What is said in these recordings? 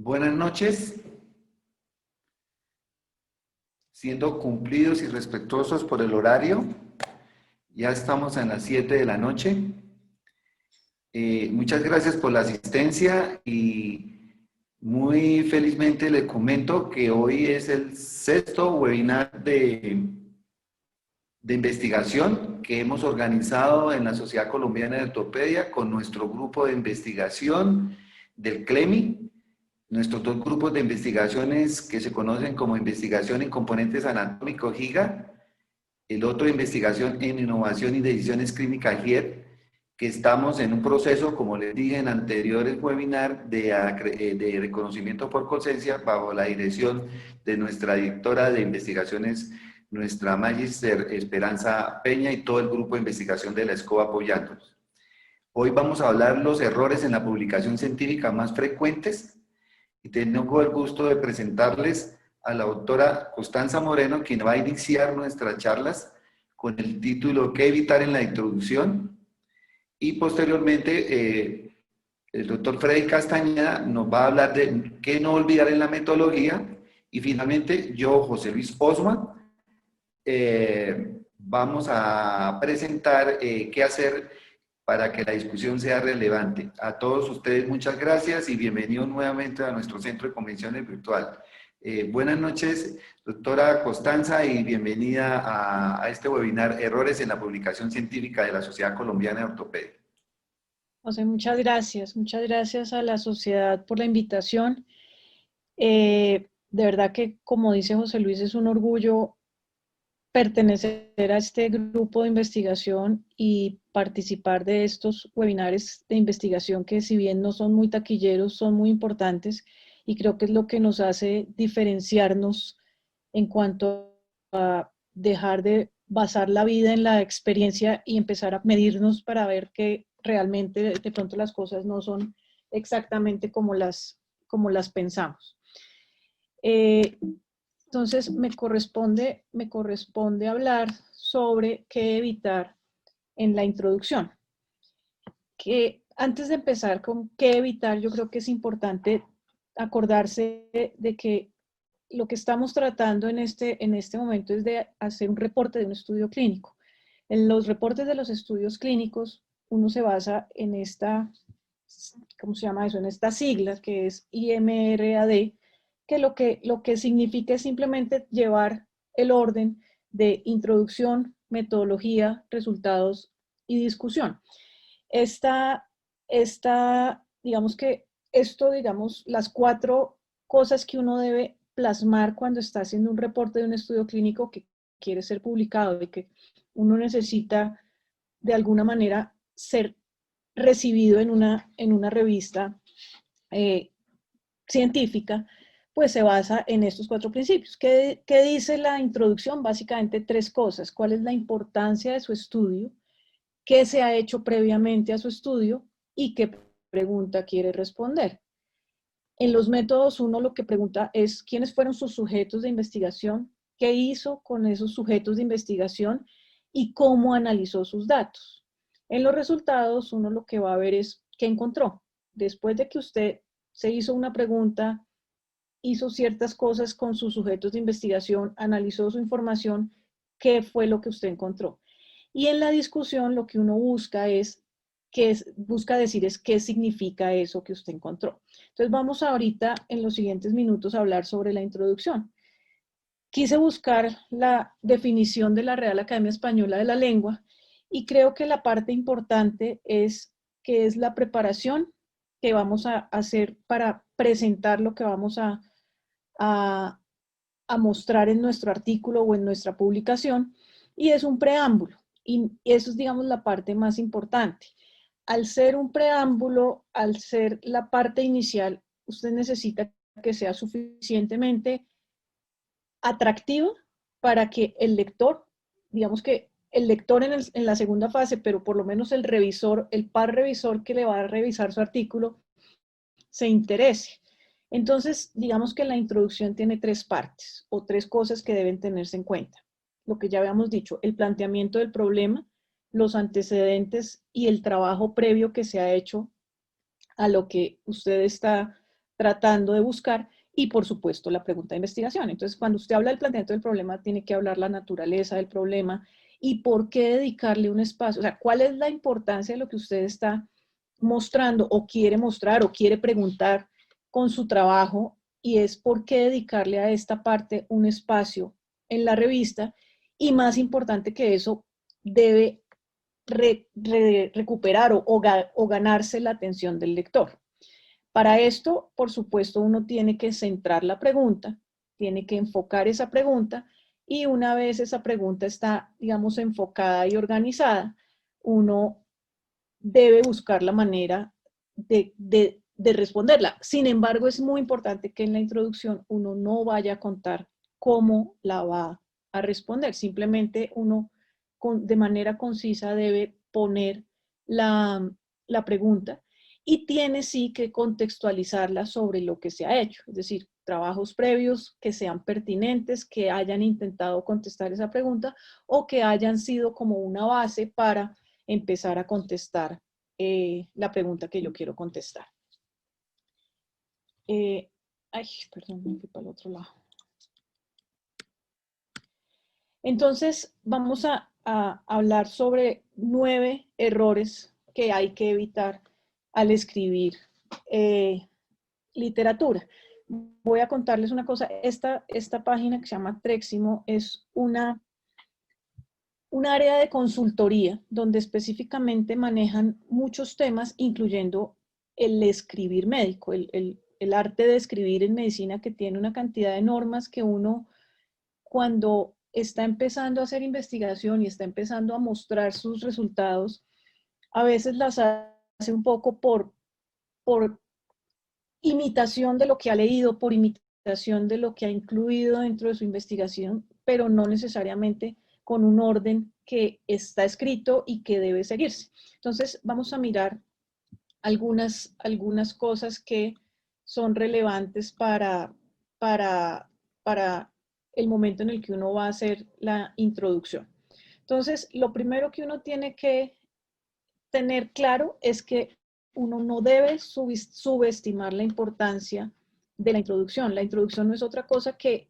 Buenas noches. Siendo cumplidos y respetuosos por el horario, ya estamos en las 7 de la noche. Muchas gracias por la asistencia y muy felizmente le comento que hoy es el sexto webinar de investigación que hemos organizado en la Sociedad Colombiana de Ortopedia con nuestro grupo de investigación del CLEMI. Nuestros dos grupos de investigaciones que se conocen como investigación en componentes anatómicos GIGA, el otro de investigación en innovación y decisiones clínicas GIED, que estamos en un proceso, como les dije en anteriores webinars, de reconocimiento por conciencia bajo la dirección de nuestra directora de investigaciones, nuestra Magister Esperanza Peña y todo el grupo de investigación de la ESCOBA apoyándonos. Hoy vamos a hablar los errores en la publicación científica más frecuentes y tengo el gusto de presentarles a la doctora Constanza Moreno, quien va a iniciar nuestras charlas con el título ¿Qué evitar en la introducción? Y posteriormente el doctor Freddy Castañeda nos va a hablar de qué no olvidar en la metodología y finalmente yo, José Luis Osma, vamos a presentar qué hacer para que la discusión sea relevante. A todos ustedes muchas gracias y bienvenidos nuevamente a nuestro centro de convenciones virtual. Buenas noches, doctora Constanza, y bienvenida a este webinar Errores en la publicación científica de la Sociedad Colombiana de Ortopedia. José, muchas gracias. Muchas gracias a la sociedad por la invitación. De verdad que, como dice José Luis, es un orgullo pertenecer a este grupo de investigación y participar de estos webinares de investigación que, si bien no son muy taquilleros, son muy importantes y creo que es lo que nos hace diferenciarnos en cuanto a dejar de basar la vida en la experiencia y empezar a medirnos para ver que realmente de pronto las cosas no son exactamente como las pensamos. Entonces me corresponde hablar sobre qué evitar en la introducción. Que antes de empezar con qué evitar, yo creo que es importante acordarse de que lo que estamos tratando en este momento es de hacer un reporte de un estudio clínico. En los reportes de los estudios clínicos, uno se basa en esta, ¿cómo se llama eso? En esta sigla que es IMRAD, que lo que significa es simplemente llevar el orden de introducción, metodología, resultados y discusión. Digamos que las 4 cosas que uno debe plasmar cuando está haciendo un reporte de un estudio clínico que quiere ser publicado y que uno necesita de alguna manera ser recibido en una revista científica, pues se basa en estos 4 principios. ¿Qué dice la introducción? Básicamente 3 cosas. ¿Cuál es la importancia de su estudio? ¿Qué se ha hecho previamente a su estudio? ¿Y qué pregunta quiere responder? En los métodos, uno lo que pregunta es quiénes fueron sus sujetos de investigación, qué hizo con esos sujetos de investigación y cómo analizó sus datos. En los resultados, uno lo que va a ver es qué encontró. Después de que usted se hizo una pregunta, hizo ciertas cosas con sus sujetos de investigación, analizó su información, qué fue lo que usted encontró. Y en la discusión lo que uno busca busca decir es qué significa eso que usted encontró. Entonces vamos ahorita en los siguientes minutos a hablar sobre la introducción. Quise buscar la definición de la Real Academia Española de la Lengua y creo que la parte importante es que es la preparación que vamos a hacer para presentar lo que vamos a mostrar en nuestro artículo o en nuestra publicación, y es un preámbulo. Y eso es, digamos, la parte más importante. Al ser un preámbulo, al ser la parte inicial, usted necesita que sea suficientemente atractivo para que el lector, digamos que el lector en la segunda fase, pero por lo menos el revisor, el par revisor que le va a revisar su artículo, se interese. Entonces, digamos que la introducción tiene 3 partes o 3 cosas que deben tenerse en cuenta. Lo que ya habíamos dicho, el planteamiento del problema, los antecedentes y el trabajo previo que se ha hecho a lo que usted está tratando de buscar, y por supuesto la pregunta de investigación. Entonces, cuando usted habla del planteamiento del problema, tiene que hablar la naturaleza del problema y por qué dedicarle un espacio, o sea, cuál es la importancia de lo que usted está mostrando o quiere mostrar o quiere preguntar con su trabajo, y es por qué dedicarle a esta parte un espacio en la revista, y más importante que eso, debe recuperar o ganarse la atención del lector. Para esto, por supuesto, uno tiene que centrar la pregunta, tiene que enfocar esa pregunta, y una vez esa pregunta está, digamos, enfocada y organizada, uno debe buscar la manera de responderla. Sin embargo, es muy importante que en la introducción uno no vaya a contar cómo la va a responder. Simplemente uno de manera concisa debe poner la pregunta, y tiene sí que contextualizarla sobre lo que se ha hecho, es decir, trabajos previos que sean pertinentes, que hayan intentado contestar esa pregunta o que hayan sido como una base para empezar a contestar la pregunta que yo quiero contestar. Ay, perdón, me fui para el otro lado. Entonces, vamos a hablar sobre 9 errores que hay que evitar al escribir literatura. Voy a contarles una cosa. Esta página que se llama Treximo es un área de consultoría donde específicamente manejan muchos temas, incluyendo el escribir médico, el arte de escribir en medicina, que tiene una cantidad de normas que uno, cuando está empezando a hacer investigación y está empezando a mostrar sus resultados, a veces las hace un poco por imitación de lo que ha leído, por imitación de lo que ha incluido dentro de su investigación, pero no necesariamente con un orden que está escrito y que debe seguirse. Entonces, vamos a mirar algunas cosas que son relevantes para el momento en el que uno va a hacer la introducción. Entonces, lo primero que uno tiene que tener claro es que uno no debe subestimar la importancia de la introducción. La introducción no es otra cosa que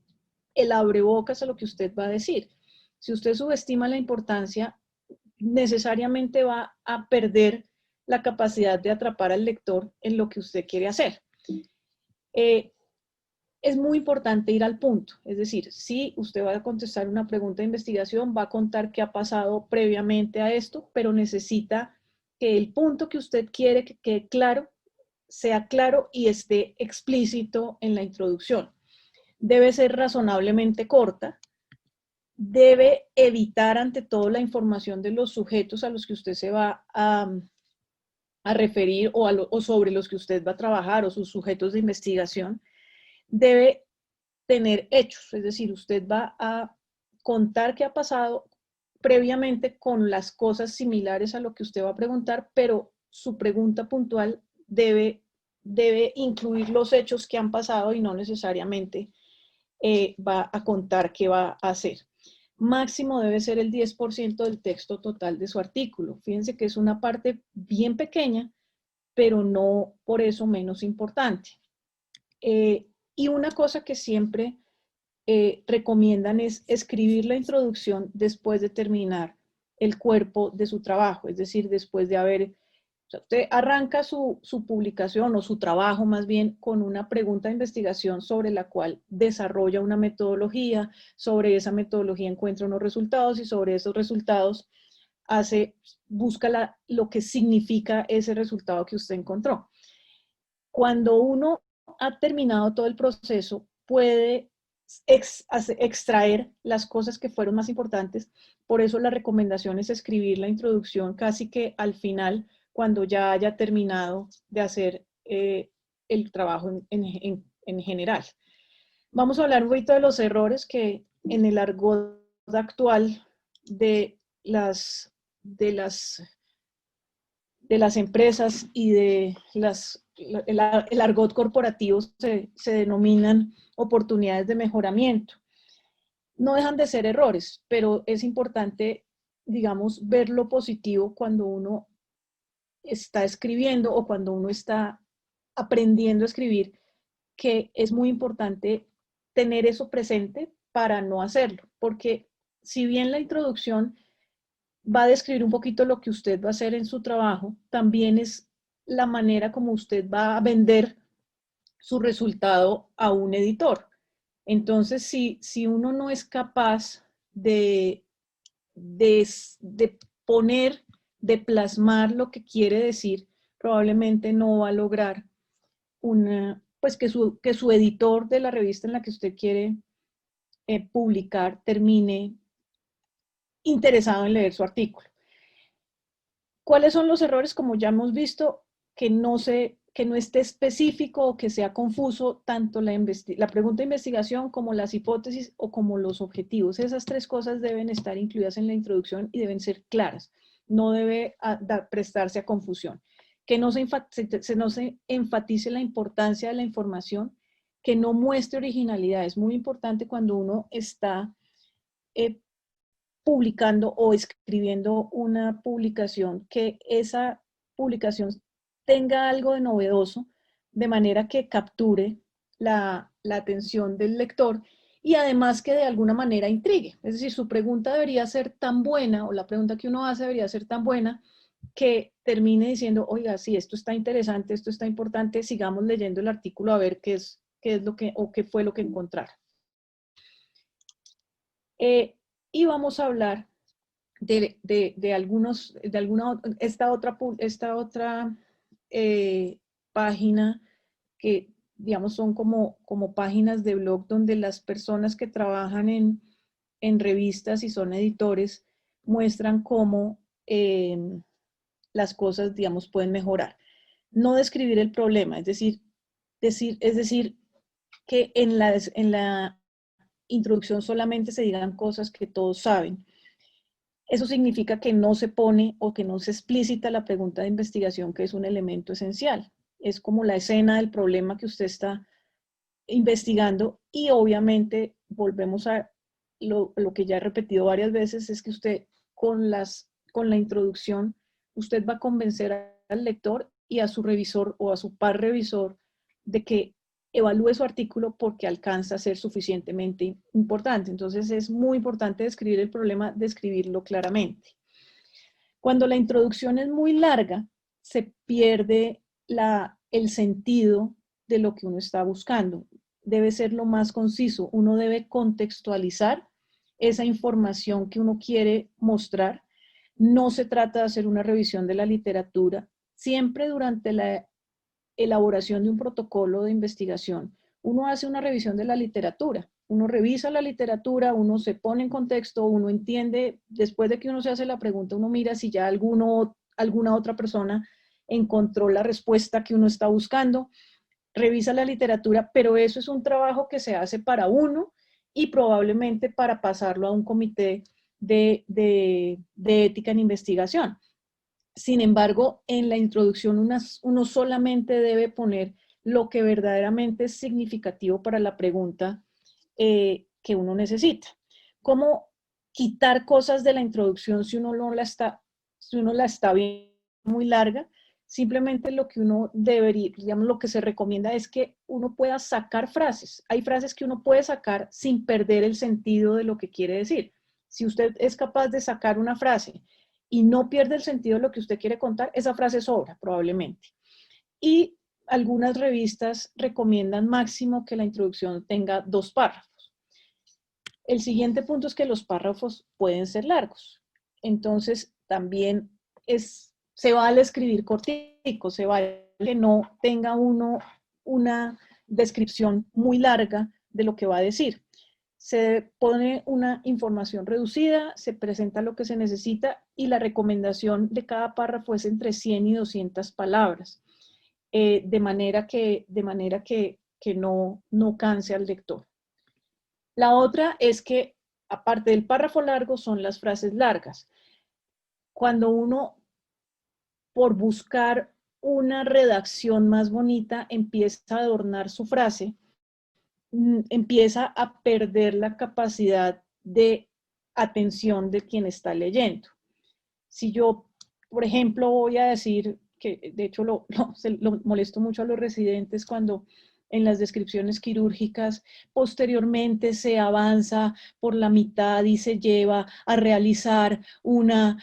el abrebocas a lo que usted va a decir. Si usted subestima la importancia, necesariamente va a perder la capacidad de atrapar al lector en lo que usted quiere hacer. Es muy importante ir al punto, es decir, si usted va a contestar una pregunta de investigación, va a contar qué ha pasado previamente a esto, pero necesita que el punto que usted quiere que quede claro, sea claro y esté explícito en la introducción. Debe ser razonablemente corta, debe evitar ante todo la información de los sujetos a los que usted se va a referir o sobre los que usted va a trabajar, o sus sujetos de investigación. Debe tener hechos, es decir, usted va a contar qué ha pasado previamente con las cosas similares a lo que usted va a preguntar, pero su pregunta puntual debe incluir los hechos que han pasado y no necesariamente va a contar qué va a hacer. Máximo debe ser el 10% del texto total de su artículo. Fíjense que es una parte bien pequeña, pero no por eso menos importante. Y una cosa que siempre recomiendan es escribir la introducción después de terminar el cuerpo de su trabajo, es decir, después de haber, o sea, usted arranca su publicación o su trabajo más bien con una pregunta de investigación sobre la cual desarrolla una metodología, sobre esa metodología encuentra unos resultados y sobre esos resultados busca lo que significa ese resultado que usted encontró. Cuando uno ha terminado todo el proceso, puede extraer las cosas que fueron más importantes. Por eso la recomendación es escribir la introducción casi que al final, cuando ya haya terminado de hacer el trabajo en general. Vamos a hablar un poquito de los errores que en el argot actual de las empresas y de el argot corporativo se denominan oportunidades de mejoramiento. No dejan de ser errores, pero es importante, digamos, ver lo positivo cuando uno está escribiendo o cuando uno está aprendiendo a escribir, que es muy importante tener eso presente para no hacerlo, porque si bien la introducción va a describir un poquito lo que usted va a hacer en su trabajo, también es la manera como usted va a vender su resultado a un editor. Entonces, si uno no es capaz de poner, de plasmar lo que quiere decir, probablemente no va a lograr pues que su editor de la revista en la que usted quiere publicar termine interesado en leer su artículo. ¿Cuáles son los errores? Como ya hemos visto, que no esté específico o que sea confuso tanto la pregunta de investigación como las hipótesis o como los objetivos. Esas tres cosas deben estar incluidas en la introducción y deben ser claras. No debe prestarse a confusión. Que no se enfatice la importancia de la información, que no muestre originalidad. Es muy importante cuando uno está publicando o escribiendo una publicación, que esa publicación tenga algo de novedoso, de manera que capture la atención del lector y además que de alguna manera intrigue. Es decir, su pregunta debería ser tan buena, o la pregunta que uno hace debería ser tan buena, que termine diciendo, oiga, sí, esto está interesante, esto está importante, sigamos leyendo el artículo a ver qué es lo que, o qué fue lo que encontraron. Y vamos a hablar esta otra página que, digamos, son como páginas de blog donde las personas que trabajan en revistas y son editores muestran cómo las cosas, digamos, pueden mejorar. No describir el problema, es decir que en la introducción solamente se digan cosas que todos saben. Eso significa que no se pone o que no se explícita la pregunta de investigación, que es un elemento esencial. Es como la escena del problema que usted está investigando y obviamente volvemos a lo que ya he repetido varias veces, es que usted con la introducción, usted va a convencer al lector y a su revisor o a su par revisor de que evalúe su artículo porque alcanza a ser suficientemente importante. Entonces es muy importante describir el problema, describirlo claramente. Cuando la introducción es muy larga, se pierde el sentido de lo que uno está buscando. Debe ser lo más conciso. Uno debe contextualizar esa información que uno quiere mostrar. No se trata de hacer una revisión de la literatura. Siempre durante la elaboración de un protocolo de investigación, uno hace una revisión de la literatura, uno revisa la literatura, uno se pone en contexto, uno entiende, después de que uno se hace la pregunta, uno mira si ya alguna otra persona encontró la respuesta que uno está buscando, revisa la literatura, pero eso es un trabajo que se hace para uno y probablemente para pasarlo a un comité de ética en investigación. Sin embargo, en la introducción uno solamente debe poner lo que verdaderamente es significativo para la pregunta que uno necesita. ¿Cómo quitar cosas de la introducción si uno la está viendo muy larga? Simplemente lo que uno debería, digamos, lo que se recomienda es que uno pueda sacar frases. Hay frases que uno puede sacar sin perder el sentido de lo que quiere decir. Si usted es capaz de sacar una frase y no pierde el sentido de lo que usted quiere contar, esa frase sobra probablemente. Y algunas revistas recomiendan máximo que la introducción tenga 2 párrafos. El siguiente punto es que los párrafos pueden ser largos. Entonces, también se vale escribir cortico, se vale que no tenga uno una descripción muy larga de lo que va a decir. Se pone una información reducida, se presenta lo que se necesita y la recomendación de cada párrafo es entre 100 y 200 palabras, de manera que no canse al lector. La otra es que, aparte del párrafo largo, son las frases largas. Cuando uno, por buscar una redacción más bonita, empieza a adornar su frase, empieza a perder la capacidad de atención de quien está leyendo. Si yo, por ejemplo, voy a decir, que de hecho lo molesto mucho a los residentes cuando en las descripciones quirúrgicas, posteriormente se avanza por la mitad y se lleva a realizar una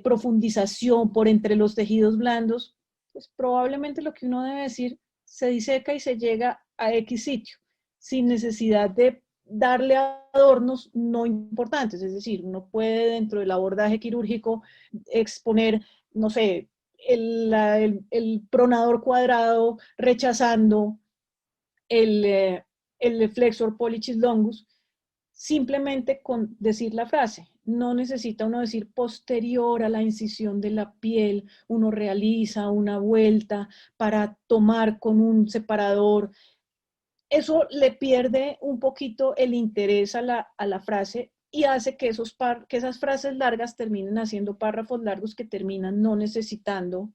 profundización por entre los tejidos blandos, pues probablemente lo que uno debe decir, se diseca y se llega a X sitio, sin necesidad de darle adornos no importantes. Es decir, uno puede dentro del abordaje quirúrgico exponer, no sé, el pronador cuadrado rechazando el flexor pollicis longus, simplemente con decir la frase. No necesita uno decir posterior a la incisión de la piel, uno realiza una vuelta para tomar con un separador. Eso le pierde un poquito el interés a la frase y hace que esas frases largas terminen haciendo párrafos largos que terminan no necesitando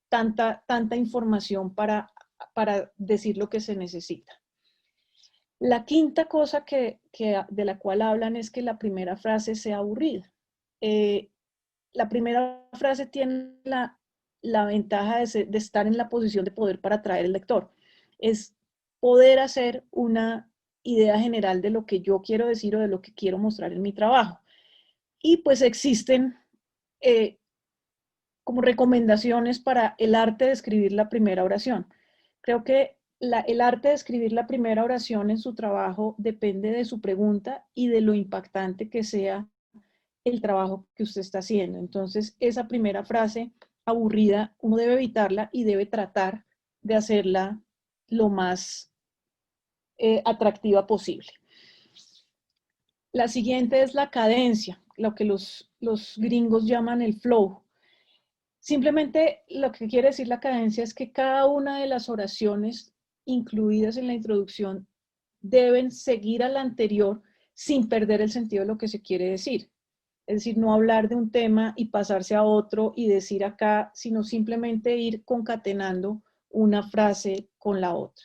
tanta información para decir lo que se necesita. La quinta cosa de la cual hablan es que la primera frase sea aburrida. La primera frase tiene la ventaja de estar en la posición de poder para atraer al lector. Es poder hacer una idea general de lo que yo quiero decir o de lo que quiero mostrar en mi trabajo. Y pues existen como recomendaciones para el arte de escribir la primera oración. Creo que el arte de escribir la primera oración en su trabajo depende de su pregunta y de lo impactante que sea el trabajo que usted está haciendo. Entonces, esa primera frase aburrida, uno debe evitarla y debe tratar de hacerla lo más atractiva posible. La siguiente es la cadencia, lo que los gringos llaman el flow. Simplemente lo que quiere decir la cadencia es que cada una de las oraciones incluidas en la introducción deben seguir a la anterior sin perder el sentido de lo que se quiere decir. Es decir, no hablar de un tema y pasarse a otro y decir acá, sino simplemente ir concatenando una frase con la otra.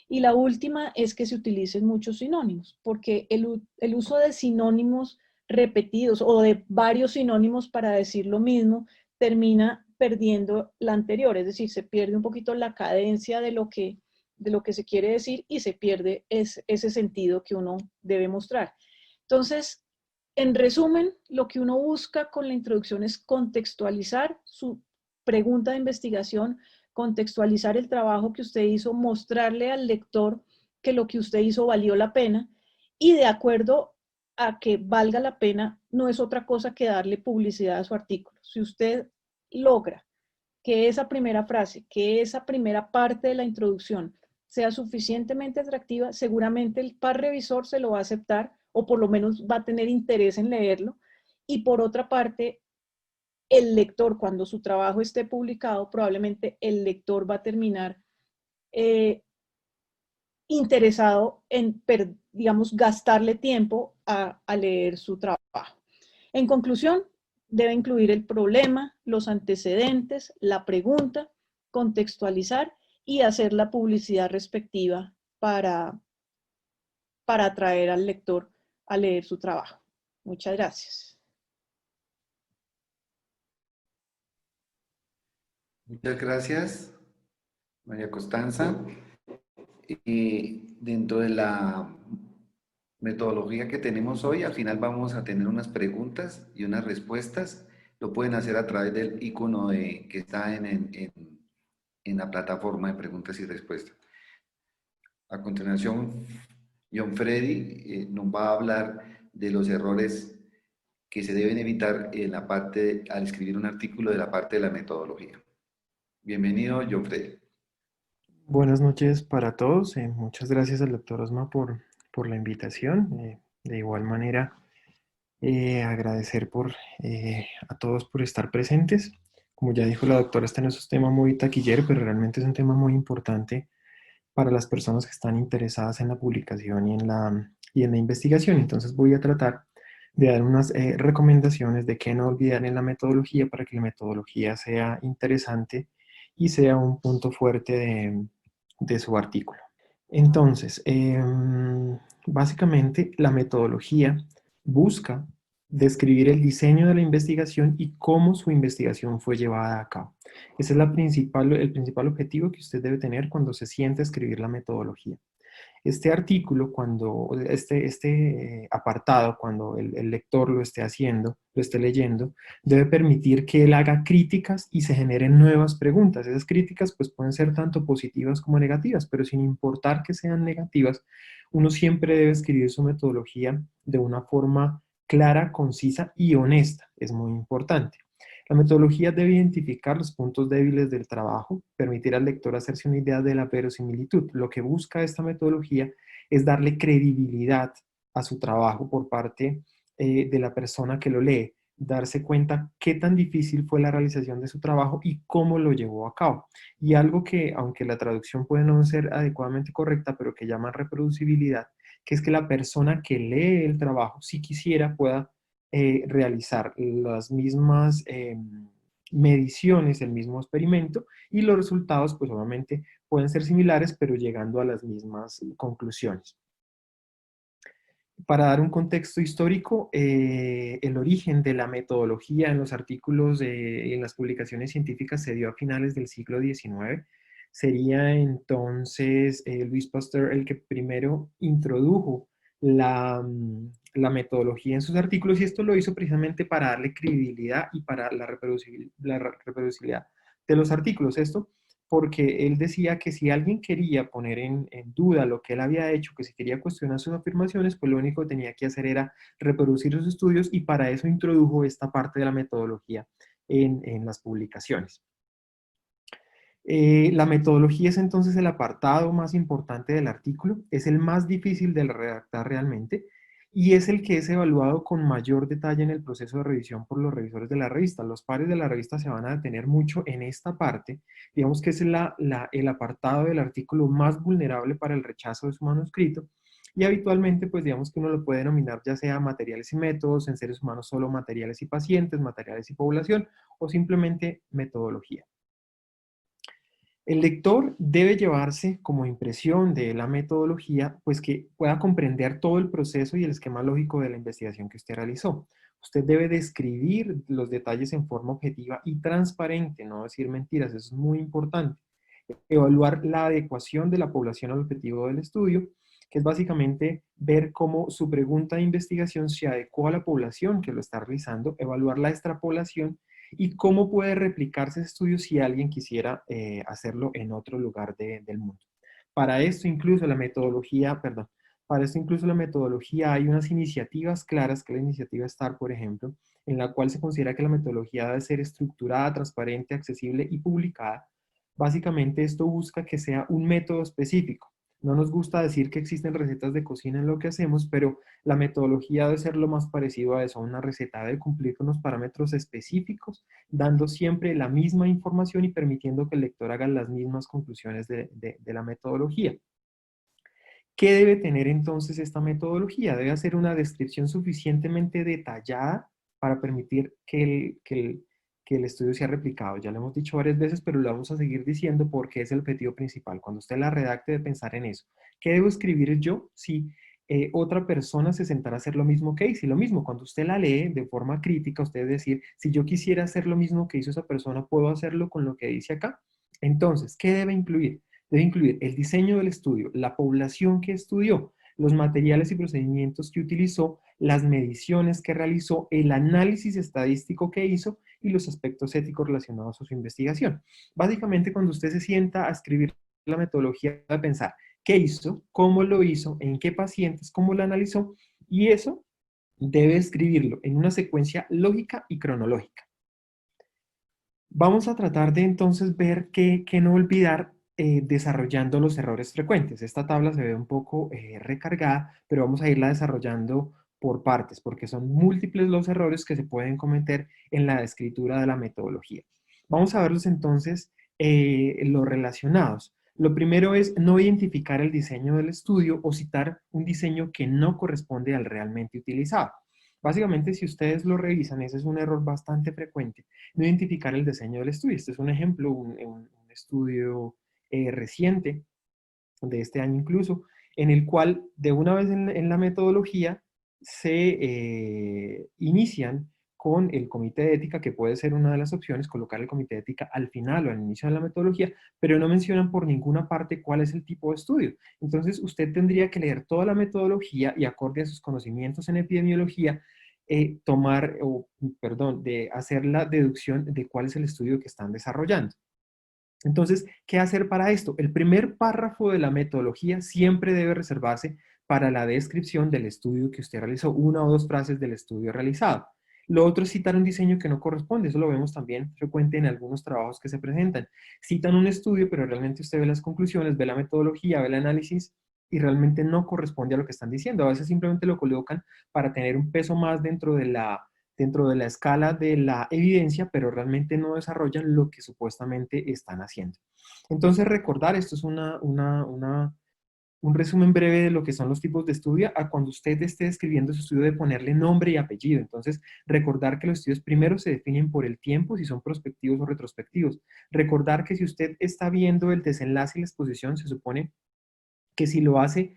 Y la última es que se utilicen muchos sinónimos, porque el uso de sinónimos repetidos o de varios sinónimos para decir lo mismo termina perdiendo la anterior, es decir, se pierde un poquito la cadencia de lo que se quiere decir y se pierde ese sentido que uno debe mostrar. Entonces, en resumen, lo que uno busca con la introducción es contextualizar su pregunta de investigación, contextualizar el trabajo que usted hizo, mostrarle al lector que lo que usted hizo valió la pena y de acuerdo a que valga la pena, no es otra cosa que darle publicidad a su artículo. Si usted logra que esa primera frase, que esa primera parte de la introducción sea suficientemente atractiva, seguramente el par revisor se lo va a aceptar o por lo menos va a tener interés en leerlo. Y por otra parte, el lector, cuando su trabajo esté publicado, probablemente el lector va a terminar interesado en, digamos, gastarle tiempo a leer su trabajo. En conclusión, debe incluir el problema, los antecedentes, la pregunta, contextualizar y hacer la publicidad respectiva para atraer al lector a leer su trabajo. Muchas gracias. Muchas gracias, María Constanza. Y dentro de la metodología que tenemos hoy, al final vamos a tener unas preguntas y unas respuestas. Lo pueden hacer a través del icono que está en la plataforma de preguntas y respuestas. A continuación, John Freddy nos va a hablar de los errores que se deben evitar en la parte, al escribir un artículo de la parte de la metodología. Bienvenido, John Freddy. Buenas noches para todos. Muchas gracias al doctor Osma por la invitación. De igual manera, agradecer a todos por estar presentes. Como ya dijo la doctora, este no es un tema muy taquillero, pero realmente es un tema muy importante para las personas que están interesadas en la publicación y en la investigación. Entonces voy a tratar de dar unas recomendaciones de qué no olvidar en la metodología para que la metodología sea interesante y sea un punto fuerte de su artículo. Entonces, básicamente la metodología busca describir el diseño de la investigación y cómo su investigación fue llevada a cabo. Ese es el principal objetivo que usted debe tener cuando se siente a escribir la metodología. Este artículo, este apartado, cuando el lector lo esté haciendo, lo esté leyendo, debe permitir que él haga críticas y se generen nuevas preguntas. Esas críticas pues pueden ser tanto positivas como negativas, pero sin importar que sean negativas, uno siempre debe escribir su metodología de una forma clara, concisa y honesta. Es muy importante. La metodología debe identificar los puntos débiles del trabajo, permitir al lector hacerse una idea de la verosimilitud. Lo que busca esta metodología es darle credibilidad a su trabajo por parte de la persona que lo lee, darse cuenta qué tan difícil fue la realización de su trabajo y cómo lo llevó a cabo. Y algo que, aunque la traducción puede no ser adecuadamente correcta, pero que llama reproducibilidad, que es que la persona que lee el trabajo, si quisiera, pueda realizar las mismas mediciones, el mismo experimento, y los resultados pues obviamente pueden ser similares, pero llegando a las mismas conclusiones. Para dar un contexto histórico, el origen de la metodología en los artículos y en las publicaciones científicas se dio a finales del siglo XIX. Sería entonces Louis Pasteur el que primero introdujo la metodología en sus artículos, y esto lo hizo precisamente para darle credibilidad y para la reproducibilidad de los artículos. Esto porque él decía que si alguien quería poner en duda lo que él había hecho, que si quería cuestionar sus afirmaciones, pues lo único que tenía que hacer era reproducir sus estudios, y para eso introdujo esta parte de la metodología en las publicaciones. La metodología es entonces el apartado más importante del artículo, es el más difícil de redactar realmente, y es el que es evaluado con mayor detalle en el proceso de revisión por los revisores de la revista. Los pares de la revista se van a detener mucho en esta parte, digamos que es el apartado del artículo más vulnerable para el rechazo de su manuscrito, y habitualmente pues digamos que uno lo puede denominar ya sea materiales y métodos, en seres humanos solo materiales y pacientes, materiales y población, o simplemente metodología. El lector debe llevarse como impresión de la metodología, pues que pueda comprender todo el proceso y el esquema lógico de la investigación que usted realizó. Usted debe describir los detalles en forma objetiva y transparente, no decir mentiras, eso es muy importante. Evaluar la adecuación de la población al objetivo del estudio, que es básicamente ver cómo su pregunta de investigación se adecua a la población que lo está realizando, evaluar la extrapolación y cómo puede replicarse ese estudio si alguien quisiera hacerlo en otro lugar del mundo. Para esto incluso la metodología, hay unas iniciativas claras, que es la iniciativa STAR, por ejemplo, en la cual se considera que la metodología debe ser estructurada, transparente, accesible y publicada. Básicamente esto busca que sea un método específico. No nos gusta decir que existen recetas de cocina en lo que hacemos, pero la metodología debe ser lo más parecido a eso, a una receta, debe cumplir con unos parámetros específicos, dando siempre la misma información y permitiendo que el lector haga las mismas conclusiones de la metodología. ¿Qué debe tener entonces esta metodología? Debe hacer una descripción suficientemente detallada para permitir que el estudio sea replicado. Ya lo hemos dicho varias veces, pero lo vamos a seguir diciendo porque es el objetivo principal. Cuando usted la redacte, debe pensar en eso. ¿Qué debo escribir yo si otra persona se sentará a hacer lo mismo que hice? Y lo mismo, cuando usted la lee de forma crítica, usted debe decir, si yo quisiera hacer lo mismo que hizo esa persona, ¿puedo hacerlo con lo que dice acá? Entonces, ¿qué debe incluir? Debe incluir el diseño del estudio, la población que estudió, los materiales y procedimientos que utilizó, las mediciones que realizó, el análisis estadístico que hizo y los aspectos éticos relacionados a su investigación. Básicamente, cuando usted se sienta a escribir la metodología, debe pensar qué hizo, cómo lo hizo, en qué pacientes, cómo lo analizó, y eso debe escribirlo en una secuencia lógica y cronológica. Vamos a tratar de entonces ver qué no olvidar desarrollando los errores frecuentes. Esta tabla se ve un poco recargada, pero vamos a irla desarrollando por partes, porque son múltiples los errores que se pueden cometer en la escritura de la metodología. Vamos a verlos entonces los relacionados. Lo primero es no identificar el diseño del estudio o citar un diseño que no corresponde al realmente utilizado. Básicamente, si ustedes lo revisan, ese es un error bastante frecuente, no identificar el diseño del estudio. Este es un ejemplo, un estudio reciente, de este año incluso, en el cual de una vez en la metodología se inician con el comité de ética, que puede ser una de las opciones, colocar el comité de ética al final o al inicio de la metodología, pero no mencionan por ninguna parte cuál es el tipo de estudio. Entonces, usted tendría que leer toda la metodología y acorde a sus conocimientos en epidemiología, de hacer la deducción de cuál es el estudio que están desarrollando. Entonces, ¿qué hacer para esto? El primer párrafo de la metodología siempre debe reservarse para la descripción del estudio que usted realizó, una o dos frases del estudio realizado. Lo otro es citar un diseño que no corresponde, eso lo vemos también frecuente en algunos trabajos que se presentan. Citan un estudio, pero realmente usted ve las conclusiones, ve la metodología, ve el análisis y realmente no corresponde a lo que están diciendo. A veces simplemente lo colocan para tener un peso más dentro de la escala de la evidencia, pero realmente no desarrollan lo que supuestamente están haciendo. Entonces, recordar, esto es un resumen breve de lo que son los tipos de estudio, a cuando usted esté escribiendo su estudio de ponerle nombre y apellido. Entonces, recordar que los estudios primero se definen por el tiempo, si son prospectivos o retrospectivos. Recordar que si usted está viendo el desenlace y la exposición, se supone que si lo hace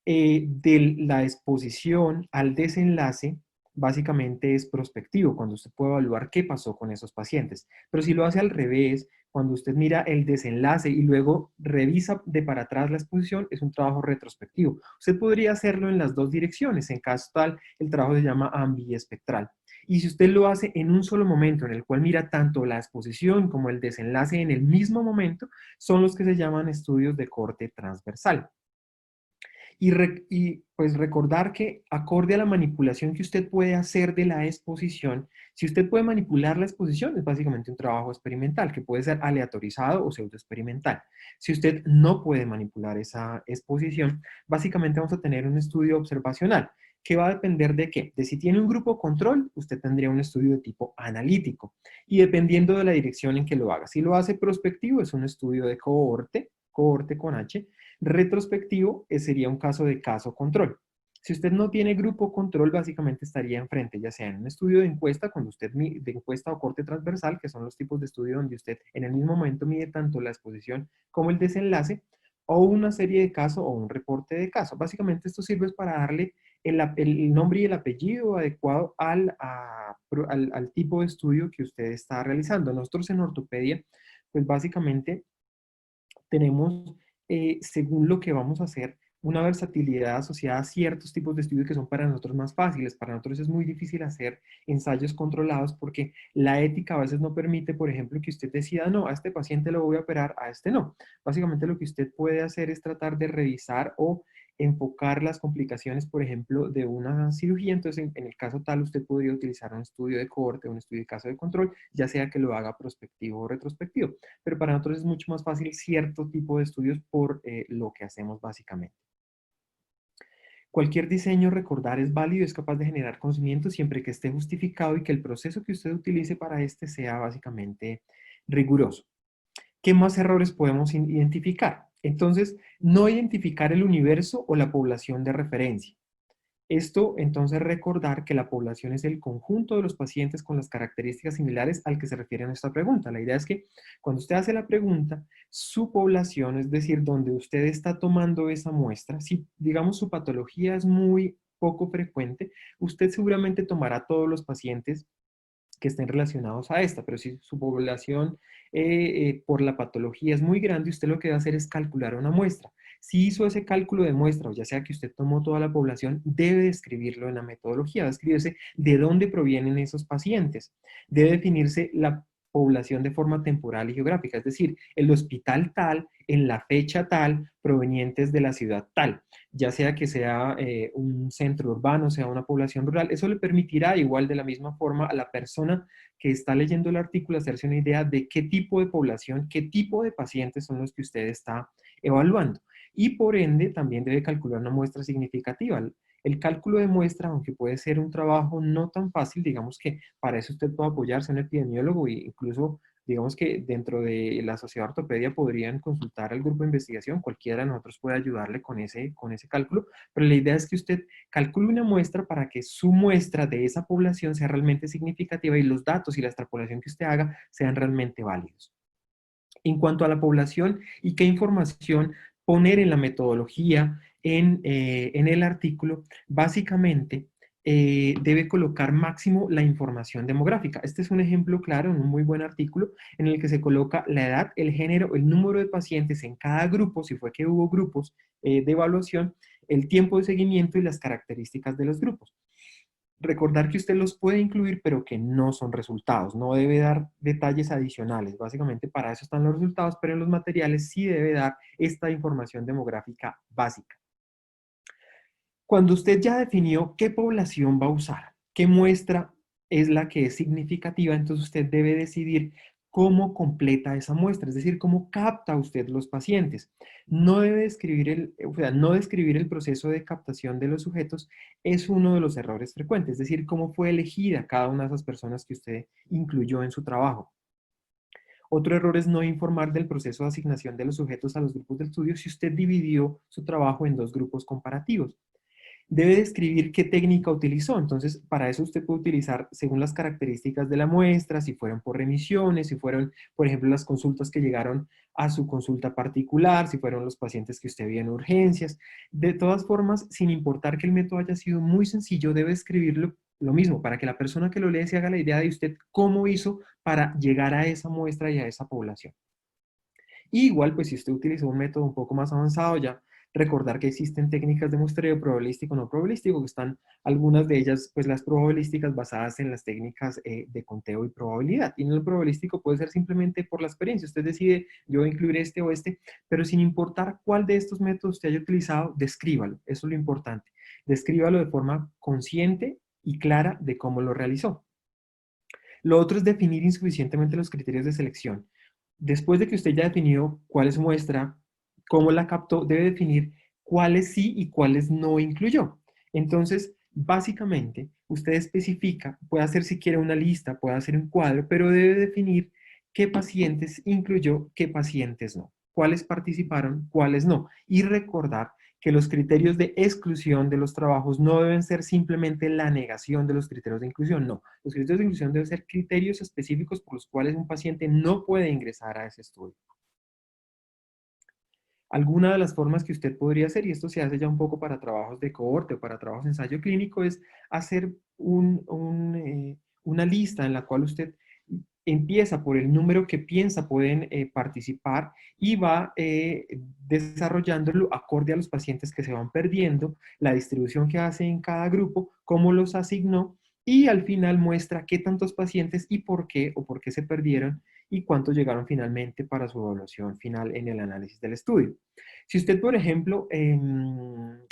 de la exposición al desenlace, básicamente es prospectivo, cuando usted puede evaluar qué pasó con esos pacientes. Pero si lo hace al revés, cuando usted mira el desenlace y luego revisa de para atrás la exposición, es un trabajo retrospectivo. Usted podría hacerlo en las dos direcciones. En caso tal, el trabajo se llama ambiespectral. Y si usted lo hace en un solo momento, en el cual mira tanto la exposición como el desenlace en el mismo momento, son los que se llaman estudios de corte transversal. Pues recordar que acorde a la manipulación que usted puede hacer de la exposición, si usted puede manipular la exposición, es básicamente un trabajo experimental que puede ser aleatorizado o pseudoexperimental. Si usted no puede manipular esa exposición, básicamente vamos a tener un estudio observacional que va a depender de qué. De si tiene un grupo control, usted tendría un estudio de tipo analítico y dependiendo de la dirección en que lo haga. Si lo hace prospectivo, es un estudio de cohorte con H. Retrospectivo sería un caso de caso control. Si usted no tiene grupo control, básicamente estaría enfrente, ya sea en un estudio de encuesta, cuando usted de encuesta o corte transversal, que son los tipos de estudio donde usted en el mismo momento mide tanto la exposición como el desenlace, o una serie de casos o un reporte de caso. Básicamente esto sirve para darle el nombre y el apellido adecuado al tipo de estudio que usted está realizando. Nosotros en ortopedia, pues básicamente tenemos, según lo que vamos a hacer, una versatilidad asociada a ciertos tipos de estudios que son para nosotros más fáciles. Para nosotros es muy difícil hacer ensayos controlados porque la ética a veces no permite, por ejemplo, que usted decida, no, a este paciente lo voy a operar, a este no. Básicamente lo que usted puede hacer es tratar de revisar o enfocar las complicaciones, por ejemplo, de una cirugía. Entonces, en el caso tal, usted podría utilizar un estudio de cohorte, un estudio de caso de control, ya sea que lo haga prospectivo o retrospectivo. Pero para nosotros es mucho más fácil cierto tipo de estudios por lo que hacemos básicamente. Cualquier diseño, recordar, es válido, es capaz de generar conocimiento siempre que esté justificado y que el proceso que usted utilice para este sea básicamente riguroso. ¿Qué más errores podemos identificar? Entonces, no identificar el universo o la población de referencia. Esto, entonces, recordar que la población es el conjunto de los pacientes con las características similares al que se refiere nuestra pregunta. La idea es que cuando usted hace la pregunta, su población, es decir, donde usted está tomando esa muestra, si, digamos, su patología es muy poco frecuente, usted seguramente tomará todos los pacientes que estén relacionados a esta, pero si su población por la patología es muy grande, usted lo que va a hacer es calcular una muestra. Si hizo ese cálculo de muestra, o ya sea que usted tomó toda la población, debe describirlo en la metodología, debe escribirse de dónde provienen esos pacientes. Debe definirse la población de forma temporal y geográfica, es decir, el hospital tal, en la fecha tal, provenientes de la ciudad tal, ya sea que sea un centro urbano, sea una población rural. Eso le permitirá, igual de la misma forma, a la persona que está leyendo el artículo hacerse una idea de qué tipo de población, qué tipo de pacientes son los que usted está evaluando. Y por ende, también debe calcular una muestra significativa. El cálculo de muestra, aunque puede ser un trabajo no tan fácil, digamos que para eso usted puede apoyarse en un epidemiólogo e incluso, digamos que dentro de la Sociedad de Ortopedia podrían consultar al grupo de investigación, cualquiera de nosotros puede ayudarle con ese cálculo, pero la idea es que usted calcule una muestra para que su muestra de esa población sea realmente significativa y los datos y la extrapolación que usted haga sean realmente válidos. En cuanto a la población y qué información poner en la metodología, en el artículo, básicamente debe colocar máximo la información demográfica. Este es un ejemplo claro, en un muy buen artículo, en el que se coloca la edad, el género, el número de pacientes en cada grupo, si fue que hubo grupos de evaluación, el tiempo de seguimiento y las características de los grupos. Recordar que usted los puede incluir, pero que no son resultados. No debe dar detalles adicionales. Básicamente para eso están los resultados, pero en los materiales sí debe dar esta información demográfica básica. Cuando usted ya definió qué población va a usar, qué muestra es la que es significativa, entonces usted debe decidir cómo completa esa muestra, es decir, cómo capta usted los pacientes. No debe describir no describir el proceso de captación de los sujetos es uno de los errores frecuentes, es decir, cómo fue elegida cada una de esas personas que usted incluyó en su trabajo. Otro error es no informar del proceso de asignación de los sujetos a los grupos de estudio si usted dividió su trabajo en dos grupos comparativos. Debe describir qué técnica utilizó. Entonces, para eso usted puede utilizar según las características de la muestra, si fueron por remisiones, si fueron, por ejemplo, las consultas que llegaron a su consulta particular, si fueron los pacientes que usted vio en urgencias. De todas formas, sin importar que el método haya sido muy sencillo, debe escribirlo lo mismo, para que la persona que lo lee se haga la idea de usted cómo hizo para llegar a esa muestra y a esa población. Y igual, pues si usted utilizó un método un poco más avanzado, ya recordar que existen técnicas de muestreo probabilístico o no probabilístico, que están algunas de ellas, pues las probabilísticas basadas en las técnicas de conteo y probabilidad. Y en el probabilístico puede ser simplemente por la experiencia. Usted decide, yo voy a incluir este o este, pero sin importar cuál de estos métodos usted haya utilizado, descríbalo. Eso es lo importante. Descríbalo de forma consciente y clara de cómo lo realizó. Lo otro es definir insuficientemente los criterios de selección. Después de que usted ya definió cuál es muestra, cómo la captó, debe definir cuáles sí y cuáles no incluyó. Entonces, básicamente, usted especifica, puede hacer si quiere una lista, puede hacer un cuadro, pero debe definir qué pacientes incluyó, qué pacientes no. Cuáles participaron, cuáles no. Y recordar que los criterios de exclusión de los trabajos no deben ser simplemente la negación de los criterios de inclusión, no. Los criterios de inclusión deben ser criterios específicos por los cuales un paciente no puede ingresar a ese estudio. Alguna de las formas que usted podría hacer, y esto se hace ya un poco para trabajos de cohorte o para trabajos de ensayo clínico, es hacer una lista en la cual usted empieza por el número que piensa pueden participar y va desarrollándolo acorde a los pacientes que se van perdiendo, la distribución que hace en cada grupo, cómo los asignó y al final muestra qué tantos pacientes y por qué o por qué se perdieron y cuántos llegaron finalmente para su evaluación final en el análisis del estudio. Si usted, por ejemplo,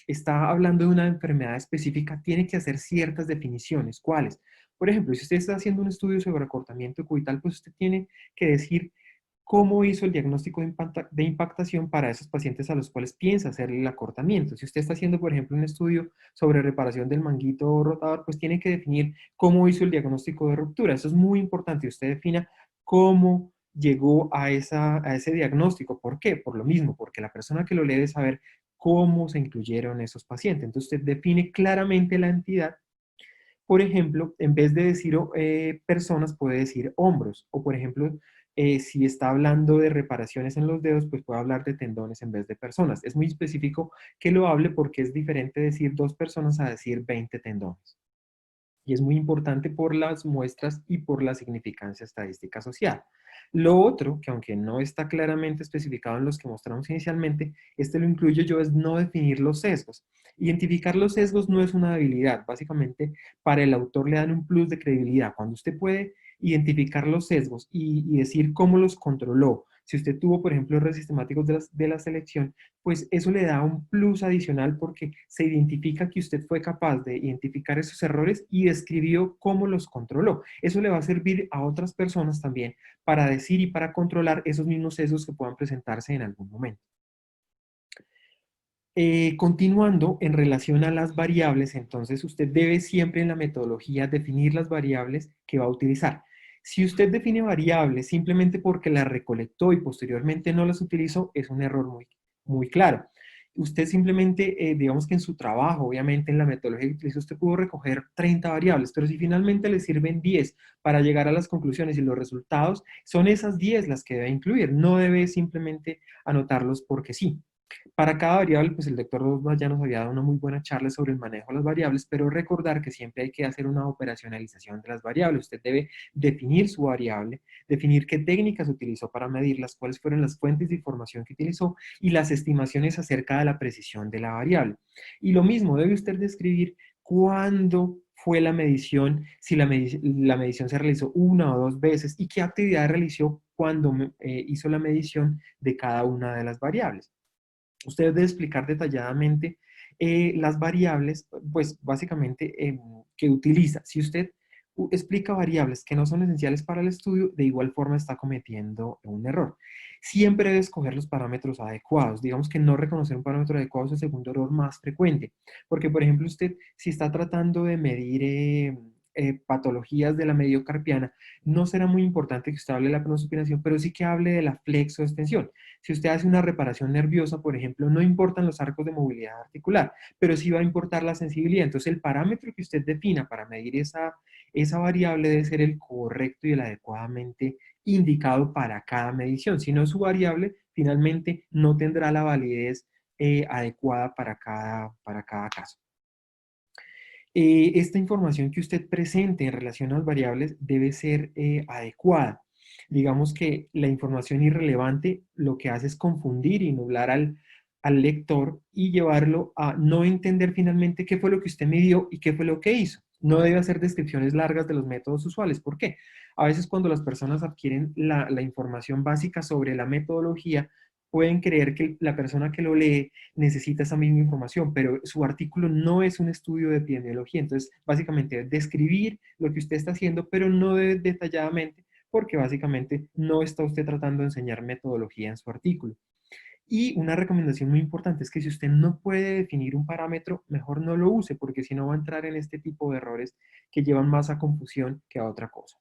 está hablando de una enfermedad específica, tiene que hacer ciertas definiciones. ¿Cuáles? Por ejemplo, si usted está haciendo un estudio sobre acortamiento cubital, pues usted tiene que decir cómo hizo el diagnóstico de impactación para esos pacientes a los cuales piensa hacer el acortamiento. Si usted está haciendo, por ejemplo, un estudio sobre reparación del manguito rotador, pues tiene que definir cómo hizo el diagnóstico de ruptura. Eso es muy importante. Usted defina cómo llegó a ese diagnóstico. ¿Por qué? Por lo mismo, porque la persona que lo lee debe saber cómo se incluyeron esos pacientes. Entonces usted define claramente la entidad. Por ejemplo, en vez de decir personas, puede decir hombros. O por ejemplo, si está hablando de reparaciones en los dedos, pues puede hablar de tendones en vez de personas. Es muy específico que lo hable porque es diferente decir 2 personas a decir 20 tendones. Y es muy importante por las muestras y por la significancia estadística social. Lo otro, que aunque no está claramente especificado en los que mostramos inicialmente, lo incluyo yo, es no definir los sesgos. Identificar los sesgos no es una debilidad. Básicamente, para el autor le dan un plus de credibilidad. Cuando usted puede identificar los sesgos y decir cómo los controló, si usted tuvo, por ejemplo, errores sistemáticos de la selección, pues eso le da un plus adicional porque se identifica que usted fue capaz de identificar esos errores y describió cómo los controló. Eso le va a servir a otras personas también para decir y para controlar esos mismos sesgos que puedan presentarse en algún momento. Continuando en relación a las variables, entonces usted debe siempre en la metodología definir las variables que va a utilizar. Si usted define variables simplemente porque las recolectó y posteriormente no las utilizó, es un error muy claro. Usted simplemente, digamos que en su trabajo, obviamente en la metodología que utilizó, usted pudo recoger 30 variables, pero si finalmente le sirven 10 para llegar a las conclusiones y los resultados, son esas 10 las que debe incluir, no debe simplemente anotarlos porque sí. Para cada variable, pues el doctor Rosbach ya nos había dado una muy buena charla sobre el manejo de las variables, pero recordar que siempre hay que hacer una operacionalización de las variables. Usted debe definir su variable, definir qué técnicas utilizó para medirlas, cuáles fueron las fuentes de información que utilizó y las estimaciones acerca de la precisión de la variable. Y lo mismo, debe usted describir cuándo fue la medición, si la medición se realizó una o dos veces y qué actividad realizó cuando hizo la medición de cada una de las variables. Usted debe explicar detalladamente las variables, pues básicamente que utiliza. Si usted explica variables que no son esenciales para el estudio, de igual forma está cometiendo un error. Siempre debe escoger los parámetros adecuados. Digamos que no reconocer un parámetro adecuado es el segundo error más frecuente. Porque, por ejemplo, usted si está tratando de medir patologías de la mediocarpiana, no será muy importante que usted hable de la pronosupinación, pero sí que hable de la flexoextensión. Si usted hace una reparación nerviosa, por ejemplo, no importan los arcos de movilidad articular, pero sí va a importar la sensibilidad. Entonces, el parámetro que usted defina para medir esa variable debe ser el correcto y el adecuadamente indicado para cada medición. Si no, su variable finalmente no tendrá la validez adecuada para cada caso. Esta información que usted presente en relación a las variables debe ser adecuada. Digamos que la información irrelevante lo que hace es confundir y nublar al lector y llevarlo a no entender finalmente qué fue lo que usted midió y qué fue lo que hizo. No debe hacer descripciones largas de los métodos usuales. ¿Por qué? A veces cuando las personas adquieren la información básica sobre la metodología, pueden creer que la persona que lo lee necesita esa misma información, pero su artículo no es un estudio de epidemiología. Entonces, básicamente, describir lo que usted está haciendo, pero no detalladamente, porque básicamente no está usted tratando de enseñar metodología en su artículo. Y una recomendación muy importante es que si usted no puede definir un parámetro, mejor no lo use, porque si no va a entrar en este tipo de errores que llevan más a confusión que a otra cosa.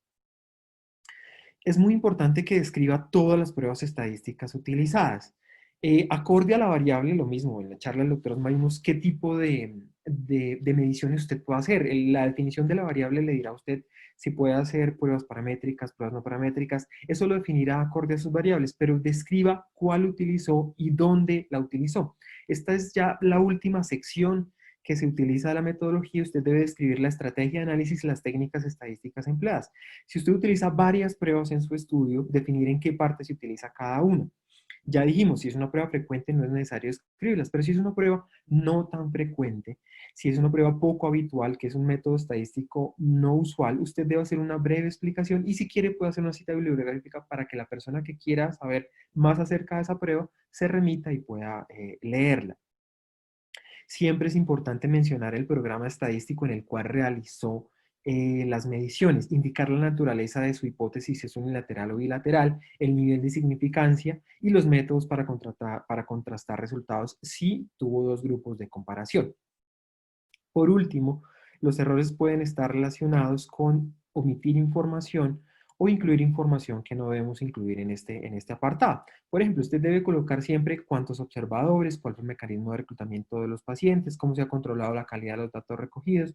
Es muy importante que describa todas las pruebas estadísticas utilizadas. Acorde a la variable, lo mismo, en la charla del doctor vimos qué tipo de mediciones usted puede hacer. La definición de la variable le dirá a usted si puede hacer pruebas paramétricas, pruebas no paramétricas. Eso lo definirá acorde a sus variables, pero describa cuál utilizó y dónde la utilizó. Esta es ya la última sección que se utiliza la metodología. Usted debe describir la estrategia de análisis y las técnicas estadísticas empleadas. Si usted utiliza varias pruebas en su estudio, definir en qué parte se utiliza cada una. Ya dijimos, si es una prueba frecuente no es necesario escribirlas, pero si es una prueba no tan frecuente, si es una prueba poco habitual, que es un método estadístico no usual, usted debe hacer una breve explicación y si quiere puede hacer una cita bibliográfica para que la persona que quiera saber más acerca de esa prueba se remita y pueda leerla. Siempre es importante mencionar el programa estadístico en el cual realizó las mediciones, indicar la naturaleza de su hipótesis, si es unilateral o bilateral, el nivel de significancia y los métodos para contrastar resultados si tuvo dos grupos de comparación. Por último, los errores pueden estar relacionados con omitir información o incluir información que no debemos incluir en este apartado. Por ejemplo, usted debe colocar siempre cuántos observadores, cuál fue el mecanismo de reclutamiento de los pacientes, cómo se ha controlado la calidad de los datos recogidos,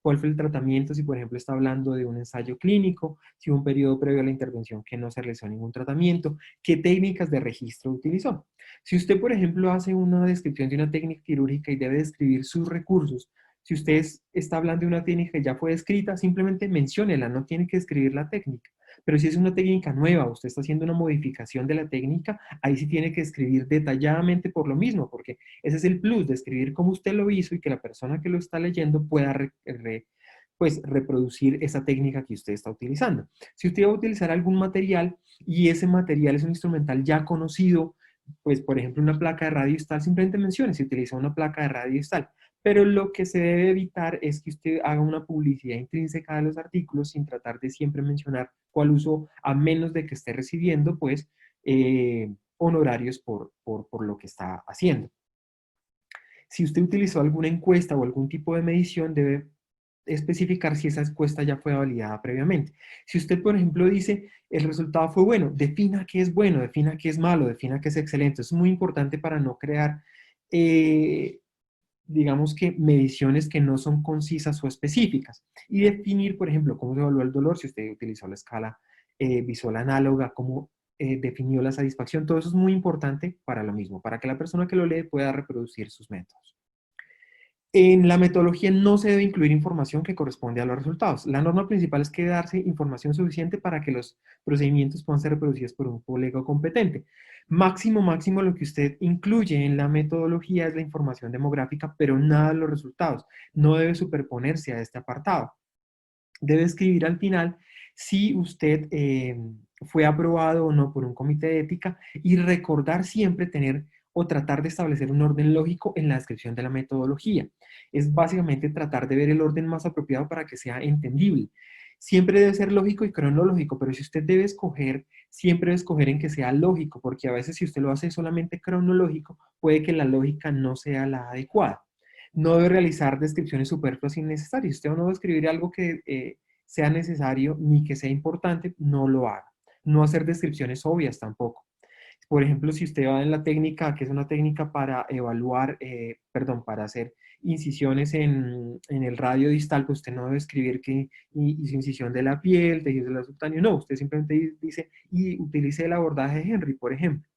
cuál fue el tratamiento, si por ejemplo está hablando de un ensayo clínico, si hubo un periodo previo a la intervención que no se realizó ningún tratamiento, qué técnicas de registro utilizó. Si usted, por ejemplo, hace una descripción de una técnica quirúrgica y debe describir sus recursos, si usted está hablando de una técnica que ya fue escrita, simplemente menciónela, no tiene que escribir la técnica. Pero si es una técnica nueva, usted está haciendo una modificación de la técnica, ahí sí tiene que escribir detalladamente por lo mismo, porque ese es el plus de escribir como usted lo hizo y que la persona que lo está leyendo pueda pues, reproducir esa técnica que usted está utilizando. Si usted va a utilizar algún material y ese material es un instrumental ya conocido, pues por ejemplo una placa de radio distal, simplemente mencione si utiliza una placa de radio distal. Pero lo que se debe evitar es que usted haga una publicidad intrínseca de los artículos sin tratar de siempre mencionar cuál uso, a menos de que esté recibiendo, pues, honorarios por lo que está haciendo. Si usted utilizó alguna encuesta o algún tipo de medición, debe especificar si esa encuesta ya fue validada previamente. Si usted, por ejemplo, dice, el resultado fue bueno, defina qué es bueno, defina qué es malo, defina qué es excelente. Es muy importante para no crear digamos que mediciones que no son concisas o específicas. Y definir, por ejemplo, cómo se evalúa el dolor, si usted utilizó la escala visual análoga, cómo definió la satisfacción. Todo eso es muy importante para lo mismo, para que la persona que lo lee pueda reproducir sus métodos. En la metodología no se debe incluir información que corresponde a los resultados. La norma principal es que debe darse información suficiente para que los procedimientos puedan ser reproducidos por un colega competente. Máximo lo que usted incluye en la metodología es la información demográfica, pero nada de los resultados. No debe superponerse a este apartado. Debe escribir al final si usted fue aprobado o no por un comité de ética y recordar siempre tener o tratar de establecer un orden lógico en la descripción de la metodología. Es básicamente tratar de ver el orden más apropiado para que sea entendible. Siempre debe ser lógico y cronológico, pero si usted debe escoger, siempre debe escoger en que sea lógico, porque a veces si usted lo hace solamente cronológico, puede que la lógica no sea la adecuada. No debe realizar descripciones superfluas innecesarias. Si usted no debe escribir algo que sea necesario ni que sea importante, no lo haga. No hacer descripciones obvias tampoco. Por ejemplo, si usted va en la técnica, que es una técnica para evaluar, para hacer incisiones en el radio distal, pues usted no debe escribir que hizo incisión de la piel, tejidos de la subcutáneo, no, usted simplemente dice, y utilice el abordaje de Henry, por ejemplo.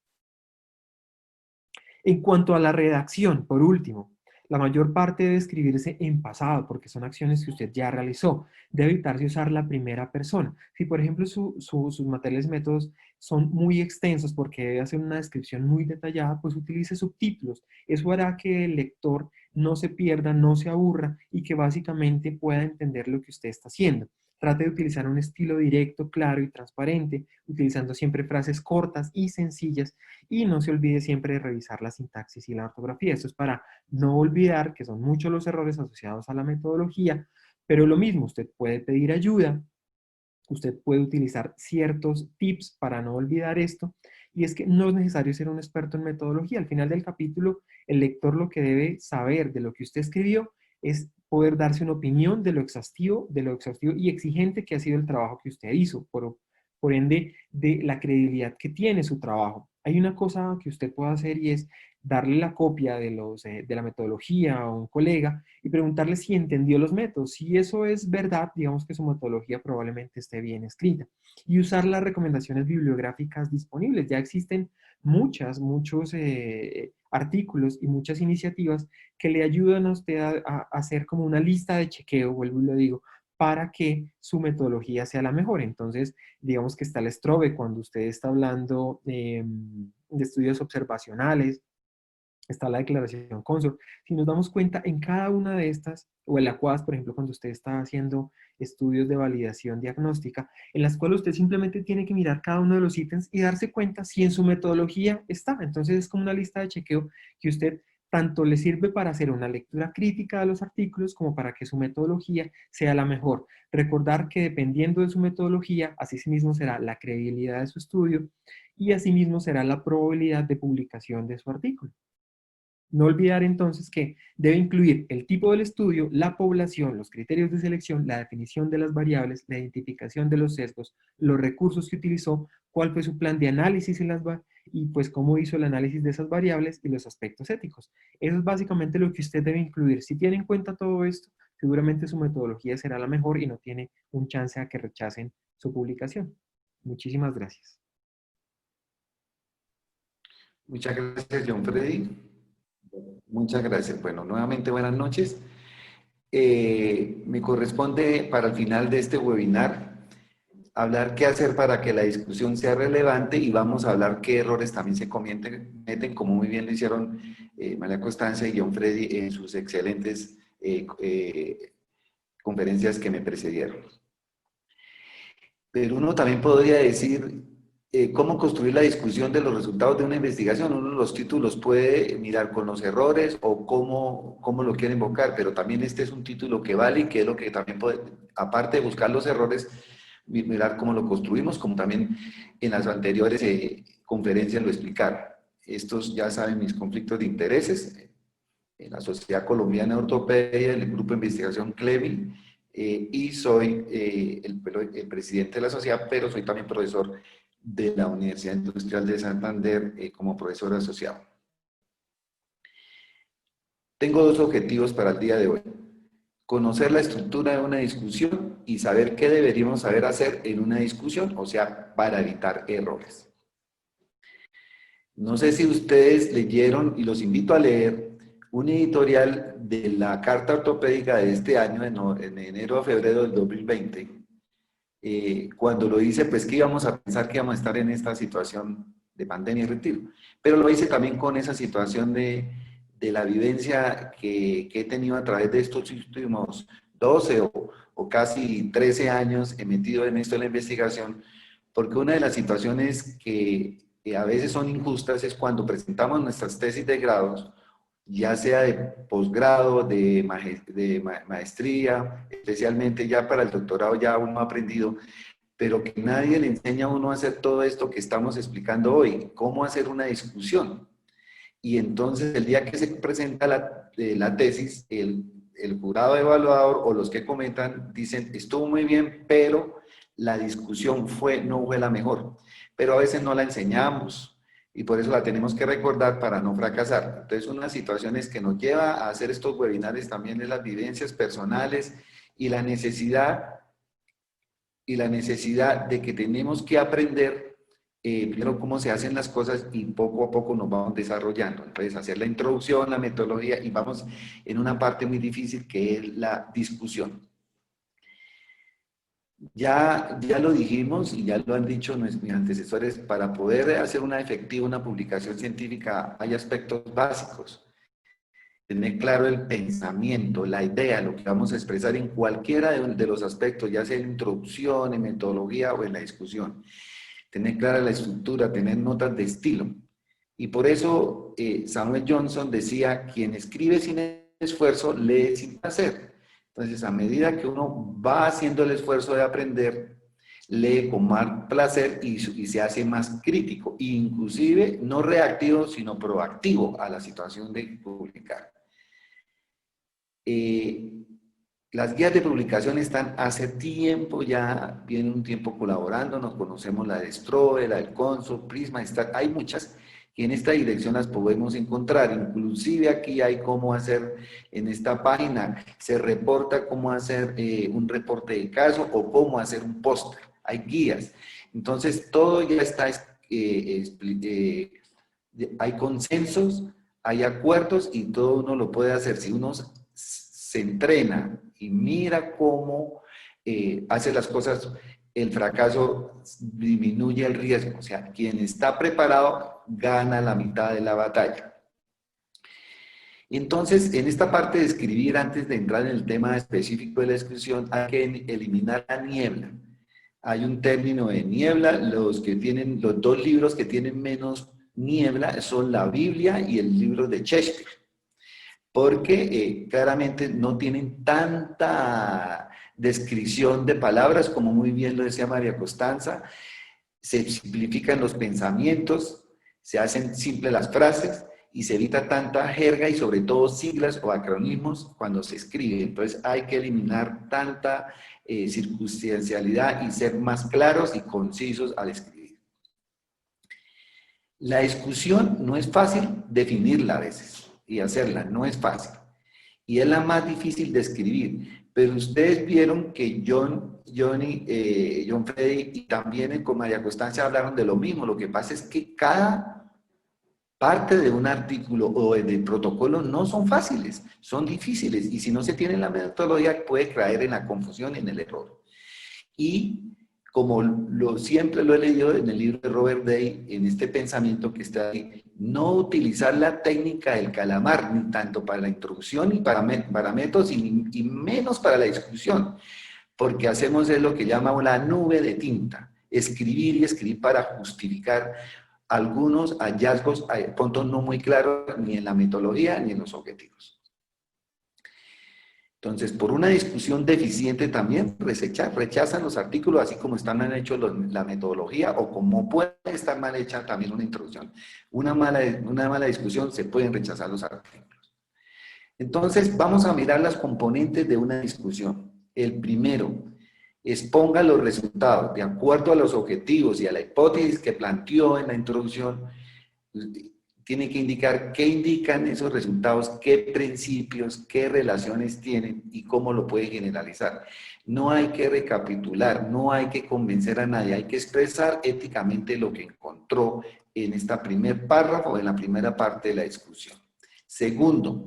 En cuanto a la redacción, por último, la mayor parte debe escribirse en pasado, porque son acciones que usted ya realizó. Debe evitarse usar la primera persona. Si, por ejemplo, sus materiales y métodos son muy extensos porque debe hacer una descripción muy detallada, pues utilice subtítulos. Eso hará que el lector no se pierda, no se aburra y que básicamente pueda entender lo que usted está haciendo. Trate de utilizar un estilo directo, claro y transparente, utilizando siempre frases cortas y sencillas, y no se olvide siempre de revisar la sintaxis y la ortografía. Esto es para no olvidar que son muchos los errores asociados a la metodología, pero lo mismo, usted puede pedir ayuda, usted puede utilizar ciertos tips para no olvidar esto, y es que no es necesario ser un experto en metodología. Al final del capítulo, el lector lo que debe saber de lo que usted escribió es poder darse una opinión de lo exhaustivo y exigente que ha sido el trabajo que usted hizo, por ende, de la credibilidad que tiene su trabajo. Hay una cosa que usted puede hacer y es darle la copia de la metodología a un colega y preguntarle si entendió los métodos. Si eso es verdad, digamos que su metodología probablemente esté bien escrita. Y usar las recomendaciones bibliográficas disponibles. Ya existen muchos artículos y muchas iniciativas que le ayudan a usted a hacer como una lista de chequeo, vuelvo y lo digo, para que su metodología sea la mejor. Entonces, digamos que está el STROBE cuando usted está hablando de estudios observacionales, está la declaración Consort. Si nos damos cuenta, en cada una de estas, o el ACUAS, por ejemplo, cuando usted está haciendo estudios de validación diagnóstica, en las cuales usted simplemente tiene que mirar cada uno de los ítems y darse cuenta si en su metodología está. Entonces es como una lista de chequeo que usted tanto le sirve para hacer una lectura crítica de los artículos como para que su metodología sea la mejor. Recordar que dependiendo de su metodología, así mismo será la credibilidad de su estudio y asimismo será la probabilidad de publicación de su artículo. No olvidar entonces que debe incluir el tipo del estudio, la población, los criterios de selección, la definición de las variables, la identificación de los sesgos, los recursos que utilizó, cuál fue su plan de análisis y pues cómo hizo el análisis de esas variables y los aspectos éticos. Eso es básicamente lo que usted debe incluir. Si tiene en cuenta todo esto, seguramente su metodología será la mejor y no tiene un chance a que rechacen su publicación. Muchísimas gracias. Muchas gracias, John Freddy. Muchas gracias. Bueno, nuevamente buenas noches. Me corresponde para el final de este webinar hablar qué hacer para que la discusión sea relevante y vamos a hablar qué errores también se cometen, como muy bien lo hicieron María Constanza y John Freddy en sus excelentes conferencias que me precedieron. Pero uno también podría decir cómo construir la discusión de los resultados de una investigación. Uno de los títulos puede mirar con los errores o cómo lo quiere invocar, pero también este es un título que vale y que es lo que también puede, aparte de buscar los errores, mirar cómo lo construimos, como también en las anteriores conferencias lo explicaron. Estos ya saben mis conflictos de intereses. En la Sociedad Colombiana de Ortopedia, en el grupo de investigación CLEMI, y soy el presidente de la sociedad, pero soy también profesor de la Universidad Industrial de Santander como profesor asociado. Tengo dos objetivos para el día de hoy. Conocer la estructura de una discusión y saber qué deberíamos saber hacer en una discusión, o sea, para evitar errores. No sé si ustedes leyeron, y los invito a leer, un editorial de la Carta Ortopédica de este año, en enero o febrero del 2020, cuando lo hice, pues que íbamos a pensar que íbamos a estar en esta situación de pandemia y retiro. Pero lo hice también con esa situación de la vivencia que he tenido a través de estos últimos 12 o casi 13 años he metido en esto de la investigación, porque una de las situaciones que a veces son injustas es cuando presentamos nuestras tesis de grados, ya sea de posgrado, de maestría, especialmente ya para el doctorado ya uno ha aprendido, pero que nadie le enseña a uno a hacer todo esto que estamos explicando hoy, cómo hacer una discusión. Y entonces el día que se presenta la tesis, el jurado evaluador o los que comentan dicen, estuvo muy bien, pero la discusión no fue la mejor. Pero a veces no la enseñamos y por eso la tenemos que recordar para no fracasar. Entonces, unas situaciones que nos lleva a hacer estos webinars también es las vivencias personales y la necesidad de que tenemos que aprender primero cómo se hacen las cosas y poco a poco nos vamos desarrollando. Entonces, hacer la introducción, la metodología y vamos en una parte muy difícil que es la discusión. Ya lo dijimos y ya lo han dicho mis antecesores, para poder hacer una efectiva, una publicación científica hay aspectos básicos. Tener claro el pensamiento, la idea, lo que vamos a expresar en cualquiera de los aspectos, ya sea en introducción, en metodología o en la discusión. Tener clara la estructura, tener notas de estilo. Y por eso Samuel Johnson decía, quien escribe sin esfuerzo, lee sin placer. Entonces, a medida que uno va haciendo el esfuerzo de aprender, lee con más placer y se hace más crítico, inclusive no reactivo, sino proactivo a la situación de publicar. Las guías de publicación están hace tiempo, ya vienen un tiempo colaborando, nos conocemos la de Strobe, la del Consul, Prisma, hay muchas que en esta dirección las podemos encontrar. Inclusive aquí hay cómo hacer, en esta página se reporta cómo hacer un reporte de caso o cómo hacer un póster. Hay guías. Entonces todo ya está, hay consensos, hay acuerdos y todo uno lo puede hacer. Si uno se entrena y mira cómo hace las cosas, el fracaso disminuye el riesgo. O sea, quien está preparado gana la mitad de la batalla. Entonces, en esta parte de escribir, antes de entrar en el tema específico de la exclusión, hay que eliminar la niebla. Hay un término de niebla, los dos libros que tienen menos niebla son la Biblia y el libro de Shakespeare, porque claramente no tienen tanta descripción de palabras, como muy bien lo decía María Costanza, se simplifican los pensamientos, se hacen simples las frases y se evita tanta jerga y sobre todo siglas o acronismos cuando se escribe. Entonces hay que eliminar tanta circunstancialidad y ser más claros y concisos al escribir. La discusión no es fácil definirla a veces y hacerla, no es fácil. Y es la más difícil de escribir. Pero ustedes vieron que John Freddy y también con María Constancia hablaron de lo mismo. Lo que pasa es que cada parte de un artículo o del protocolo no son fáciles, son difíciles. Y si no se tiene la metodología, puede caer en la confusión y en el error. Y como siempre lo he leído en el libro de Robert Day, en este pensamiento que está ahí, no utilizar la técnica del calamar, ni tanto para la introducción, ni para métodos, y menos para la discusión, porque hacemos lo que llamamos la nube de tinta, escribir y escribir para justificar algunos hallazgos, puntos no muy claros, ni en la metodología, ni en los objetivos. Entonces, por una discusión deficiente también rechazan los artículos así como están mal hechos la metodología o como puede estar mal hecha también una introducción. Una mala discusión se pueden rechazar los artículos. Entonces, vamos a mirar las componentes de una discusión. El primero, exponga los resultados de acuerdo a los objetivos y a la hipótesis que planteó en la introducción. tiene que indicar qué indican esos resultados, qué principios, qué relaciones tienen y cómo lo puede generalizar. No hay que recapitular, no hay que convencer a nadie, hay que expresar éticamente lo que encontró en este primer párrafo, en la primera parte de la discusión. Segundo,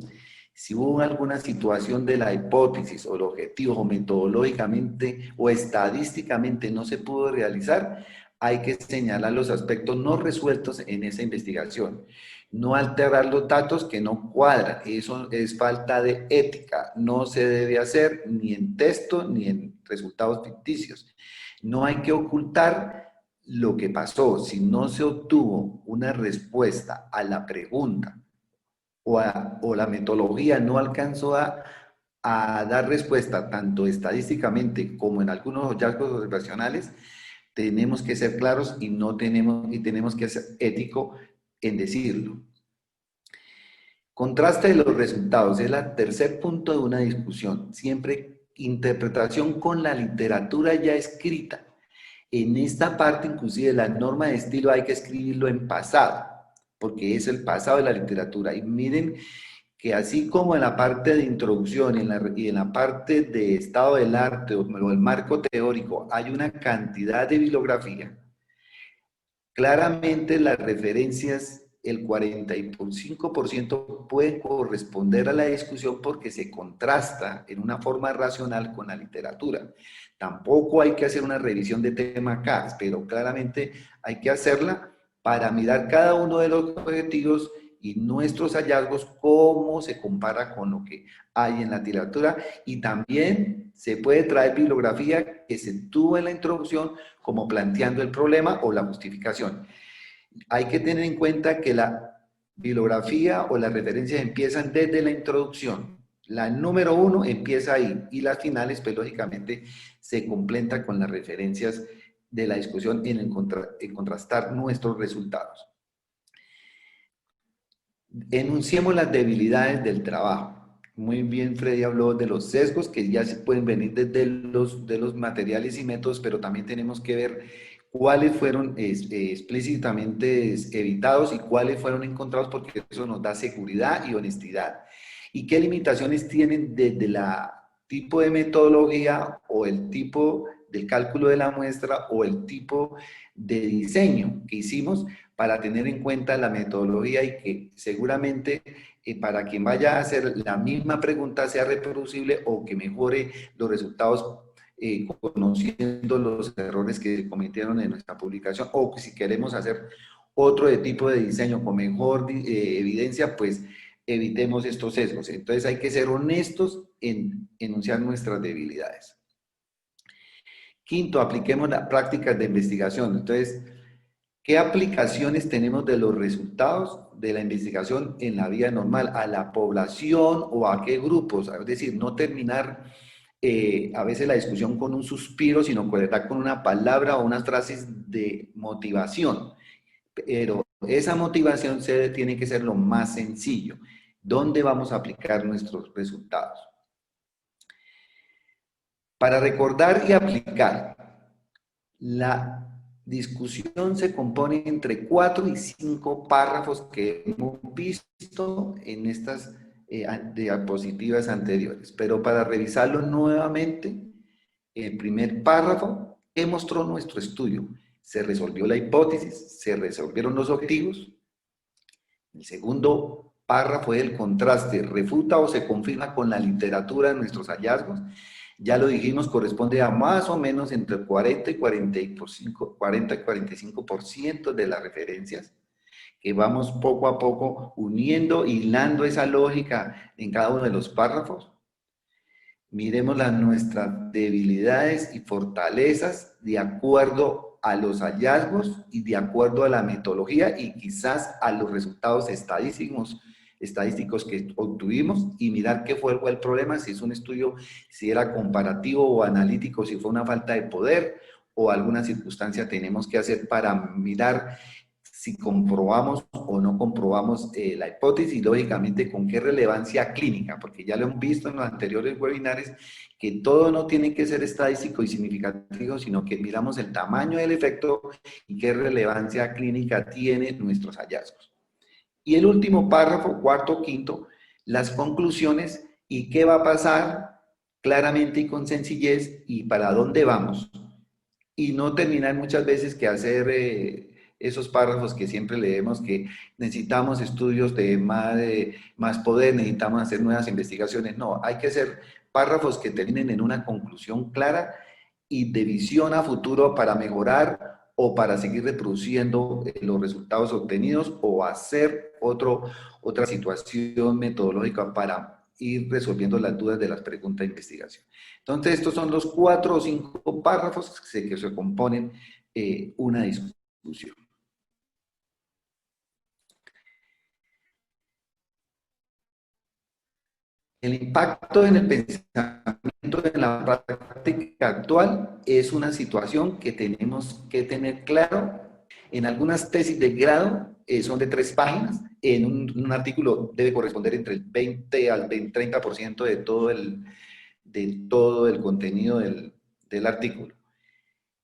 si hubo alguna situación de la hipótesis o el objetivo o metodológicamente o estadísticamente no se pudo realizar, hay que señalar los aspectos no resueltos en esa investigación. No alterar los datos que no cuadran. Eso es falta de ética. No se debe hacer ni en texto ni en resultados ficticios. No hay que ocultar lo que pasó. Si no se obtuvo una respuesta a la pregunta o la metodología no alcanzó a dar respuesta tanto estadísticamente como en algunos hallazgos observacionales, tenemos que ser claros y tenemos que ser ético en decirlo. Contraste de los resultados es el tercer punto de una discusión. Siempre interpretación con la literatura ya escrita. En esta parte, inclusive, la norma de estilo hay que escribirlo en pasado, porque es el pasado de la literatura. Y miren que así como en la parte de introducción y en la parte de estado del arte o el marco teórico hay una cantidad de bibliografía, claramente las referencias, el 45% pueden corresponder a la discusión porque se contrasta en una forma racional con la literatura. Tampoco hay que hacer una revisión de tema acá, pero claramente hay que hacerla para mirar cada uno de los objetivos y nuestros hallazgos, cómo se compara con lo que hay en la literatura, y también se puede traer bibliografía que se tuvo en la introducción como planteando el problema o la justificación. Hay que tener en cuenta que la bibliografía o las referencias empiezan desde la introducción. La número 1 empieza ahí y las finales, pues lógicamente, se complementan con las referencias de la discusión en contrastar nuestros resultados. Enunciemos las debilidades del trabajo. Muy bien, Freddy habló de los sesgos que ya se pueden venir desde los materiales y métodos, pero también tenemos que ver cuáles fueron explícitamente evitados y cuáles fueron encontrados, porque eso nos da seguridad y honestidad. Y qué limitaciones tienen desde el tipo de metodología o el tipo del cálculo de la muestra o el tipo de diseño que hicimos para tener en cuenta la metodología y que seguramente para quien vaya a hacer la misma pregunta sea reproducible o que mejore los resultados conociendo los errores que se cometieron en nuestra publicación, o si queremos hacer otro tipo de diseño con mejor evidencia, pues evitemos estos sesgos. Entonces hay que ser honestos en enunciar nuestras debilidades. Quinto, apliquemos las prácticas de investigación. Entonces, ¿qué aplicaciones tenemos de los resultados de la investigación en la vida normal? ¿A la población o a qué grupos? Es decir, no terminar a veces la discusión con un suspiro, sino conectar con una palabra o unas frases de motivación. Pero esa motivación tiene que ser lo más sencillo. ¿Dónde vamos a aplicar nuestros resultados? Para recordar y aplicar, la discusión se compone entre 4 y 5 párrafos que hemos visto en estas diapositivas anteriores. Pero para revisarlo nuevamente, el primer párrafo, ¿qué mostró nuestro estudio? Se resolvió la hipótesis, se resolvieron los objetivos. El segundo párrafo es el contraste, refuta o se confirma con la literatura de nuestros hallazgos. Ya lo dijimos, corresponde a más o menos entre 40 y 45% de las referencias, que vamos poco a poco uniendo, hilando esa lógica en cada uno de los párrafos. Miremos nuestras debilidades y fortalezas de acuerdo a los hallazgos y de acuerdo a la metodología y quizás a los resultados estadísticos que obtuvimos, y mirar qué fue el problema, si es un estudio, si era comparativo o analítico, si fue una falta de poder o alguna circunstancia tenemos que hacer para mirar si comprobamos o no comprobamos la hipótesis y lógicamente con qué relevancia clínica, porque ya lo hemos visto en los anteriores webinares que todo no tiene que ser estadístico y significativo, sino que miramos el tamaño del efecto y qué relevancia clínica tienen nuestros hallazgos. Y el último párrafo, cuarto o quinto, las conclusiones y qué va a pasar claramente y con sencillez y para dónde vamos. Y no terminar muchas veces que hacer esos párrafos que siempre leemos que necesitamos estudios de más poder, necesitamos hacer nuevas investigaciones. No, hay que hacer párrafos que terminen en una conclusión clara y de visión a futuro para mejorar o para seguir reproduciendo los resultados obtenidos o hacer otra situación metodológica para ir resolviendo las dudas de las preguntas de investigación. Entonces, estos son los 4 o 5 párrafos que se componen una discusión. El impacto en el pensamiento en la práctica actual es una situación que tenemos que tener claro. En algunas tesis de grado son de 3 páginas. En un artículo debe corresponder entre el 20 al 30% de todo el contenido del artículo.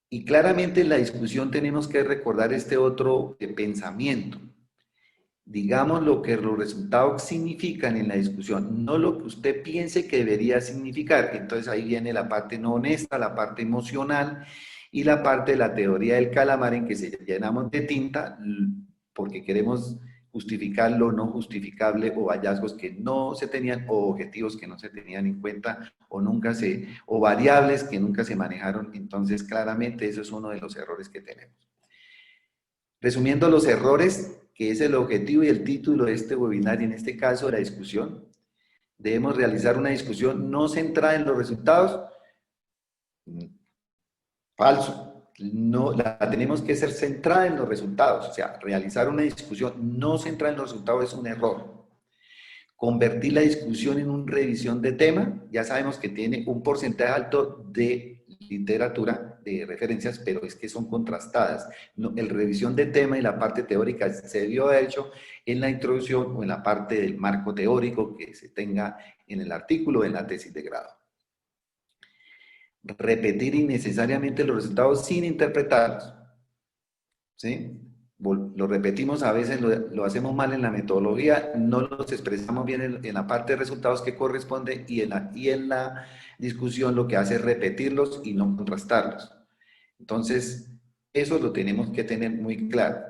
Y claramente en la discusión tenemos que recordar este otro pensamiento. Digamos lo que los resultados significan en la discusión, no lo que usted piense que debería significar. Entonces ahí viene la parte no honesta, la parte emocional y la parte de la teoría del calamar en que se llenamos de tinta porque queremos justificar lo no justificable o hallazgos que no se tenían o objetivos que no se tenían en cuenta o variables que nunca se manejaron. Entonces claramente eso es uno de los errores que tenemos. Resumiendo los errores, que es el objetivo y el título de este webinar y en este caso la discusión, debemos realizar una discusión no centrada en los resultados. Falso. No, la tenemos que ser centrada en los resultados. O sea, realizar una discusión no centrada en los resultados es un error. Convertir la discusión en una revisión de tema, ya sabemos que tiene un porcentaje alto de literatura, de referencias, pero es que son contrastadas. No, el revisión de tema y la parte teórica se debió haber hecho en la introducción o en la parte del marco teórico que se tenga en el artículo o en la tesis de grado. Repetir innecesariamente los resultados sin interpretarlos. ¿Sí? Lo repetimos, a veces lo hacemos mal en la metodología, no los expresamos bien en la parte de resultados que corresponde y en la discusión lo que hace es repetirlos y no contrastarlos. Entonces, eso lo tenemos que tener muy claro.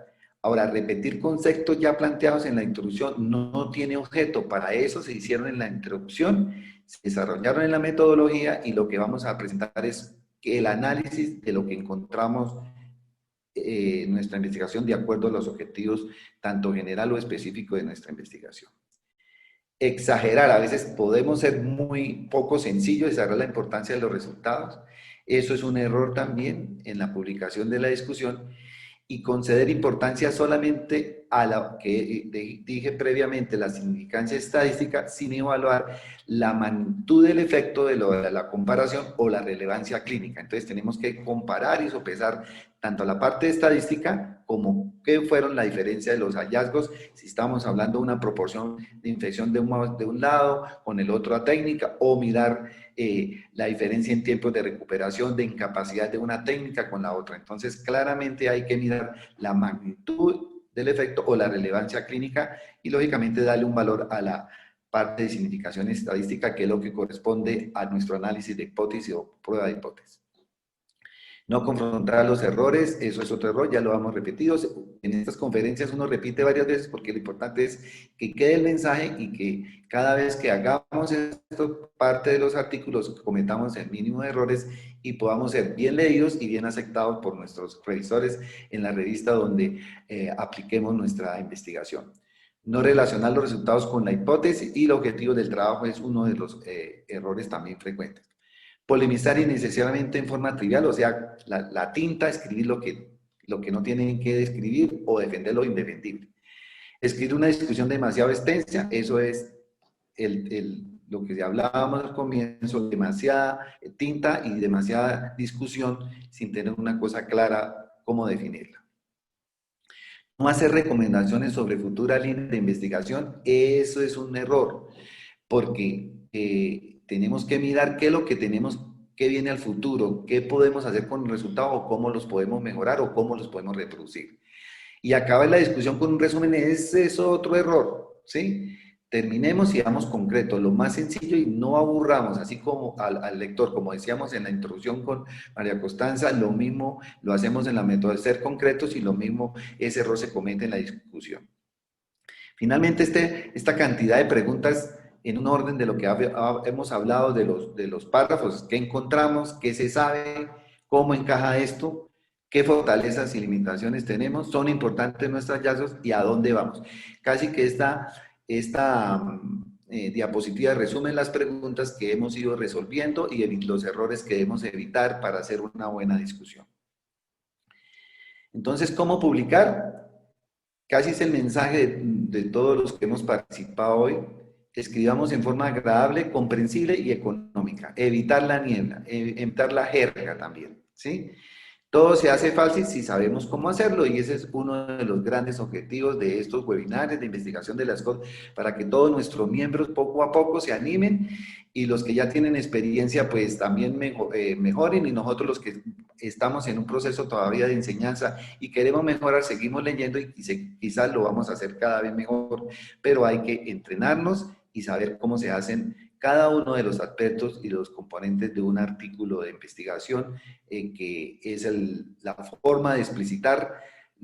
Ahora, repetir conceptos ya planteados en la introducción no tiene objeto, para eso se hicieron en la introducción, se desarrollaron en la metodología y lo que vamos a presentar es el análisis de lo que encontramos nuestra investigación de acuerdo a los objetivos tanto general o específico de nuestra investigación. Exagerar, a veces podemos ser muy poco sencillos, exagerar la importancia de los resultados. Eso es un error también en la publicación de la discusión y conceder importancia solamente a lo que dije previamente, la significancia estadística, sin evaluar la magnitud del efecto de la comparación o la relevancia clínica. Entonces tenemos que comparar y sopesar tanto la parte estadística como qué fueron la diferencia de los hallazgos, si estamos hablando de una proporción de infección de un lado con el otro a técnica, o mirar la diferencia en tiempos de recuperación de incapacidad de una técnica con la otra. Entonces claramente hay que mirar la magnitud del efecto o la relevancia clínica y lógicamente darle un valor a la parte de significación estadística, que es lo que corresponde a nuestro análisis de hipótesis o prueba de hipótesis. No confrontar los errores, eso es otro error, ya lo hemos repetido. En estas conferencias uno repite varias veces porque lo importante es que quede el mensaje y que cada vez que hagamos esto, parte de los artículos, cometamos el mínimo de errores y podamos ser bien leídos y bien aceptados por nuestros revisores en la revista donde apliquemos nuestra investigación. No relacionar los resultados con la hipótesis y el objetivo del trabajo es uno de los errores también frecuentes. Polemizar innecesariamente en forma trivial, o sea, la tinta, escribir lo que no tienen que describir o defender lo indefendible. Escribir una discusión demasiado extensa, eso es lo que hablábamos al comienzo, demasiada tinta y demasiada discusión sin tener una cosa clara cómo definirla. No hacer recomendaciones sobre futuras líneas de investigación, eso es un error, porque tenemos que mirar qué es lo que tenemos, qué viene al futuro, qué podemos hacer con el resultado o cómo los podemos mejorar o cómo los podemos reproducir. y acaba la discusión con un resumen, ese es otro error, ¿sí? Terminemos y damos concreto, lo más sencillo y no aburramos, así como al lector, como decíamos en la introducción con María Constanza, lo mismo lo hacemos en la método de ser concretos y lo mismo ese error se comete en la discusión. Finalmente, esta cantidad de preguntas en un orden de lo que hemos hablado de los párrafos, qué encontramos, qué se sabe, cómo encaja esto, qué fortalezas y limitaciones tenemos, son importantes nuestros hallazgos y a dónde vamos. Casi que esta diapositiva resume las preguntas que hemos ido resolviendo y los errores que debemos evitar para hacer una buena discusión. Entonces, ¿cómo publicar? Casi es el mensaje de todos los que hemos participado hoy. Escribamos en forma agradable, comprensible y económica. Evitar la niebla, evitar la jerga también, ¿sí? Todo se hace fácil si sabemos cómo hacerlo y ese es uno de los grandes objetivos de estos webinars de investigación de las cosas, para que todos nuestros miembros poco a poco se animen y los que ya tienen experiencia pues también mejoren y nosotros los que estamos en un proceso todavía de enseñanza y queremos mejorar, seguimos leyendo y quizás lo vamos a hacer cada vez mejor, pero hay que entrenarnos y saber cómo se hacen cada uno de los aspectos y los componentes de un artículo de investigación, que es la forma de explicitar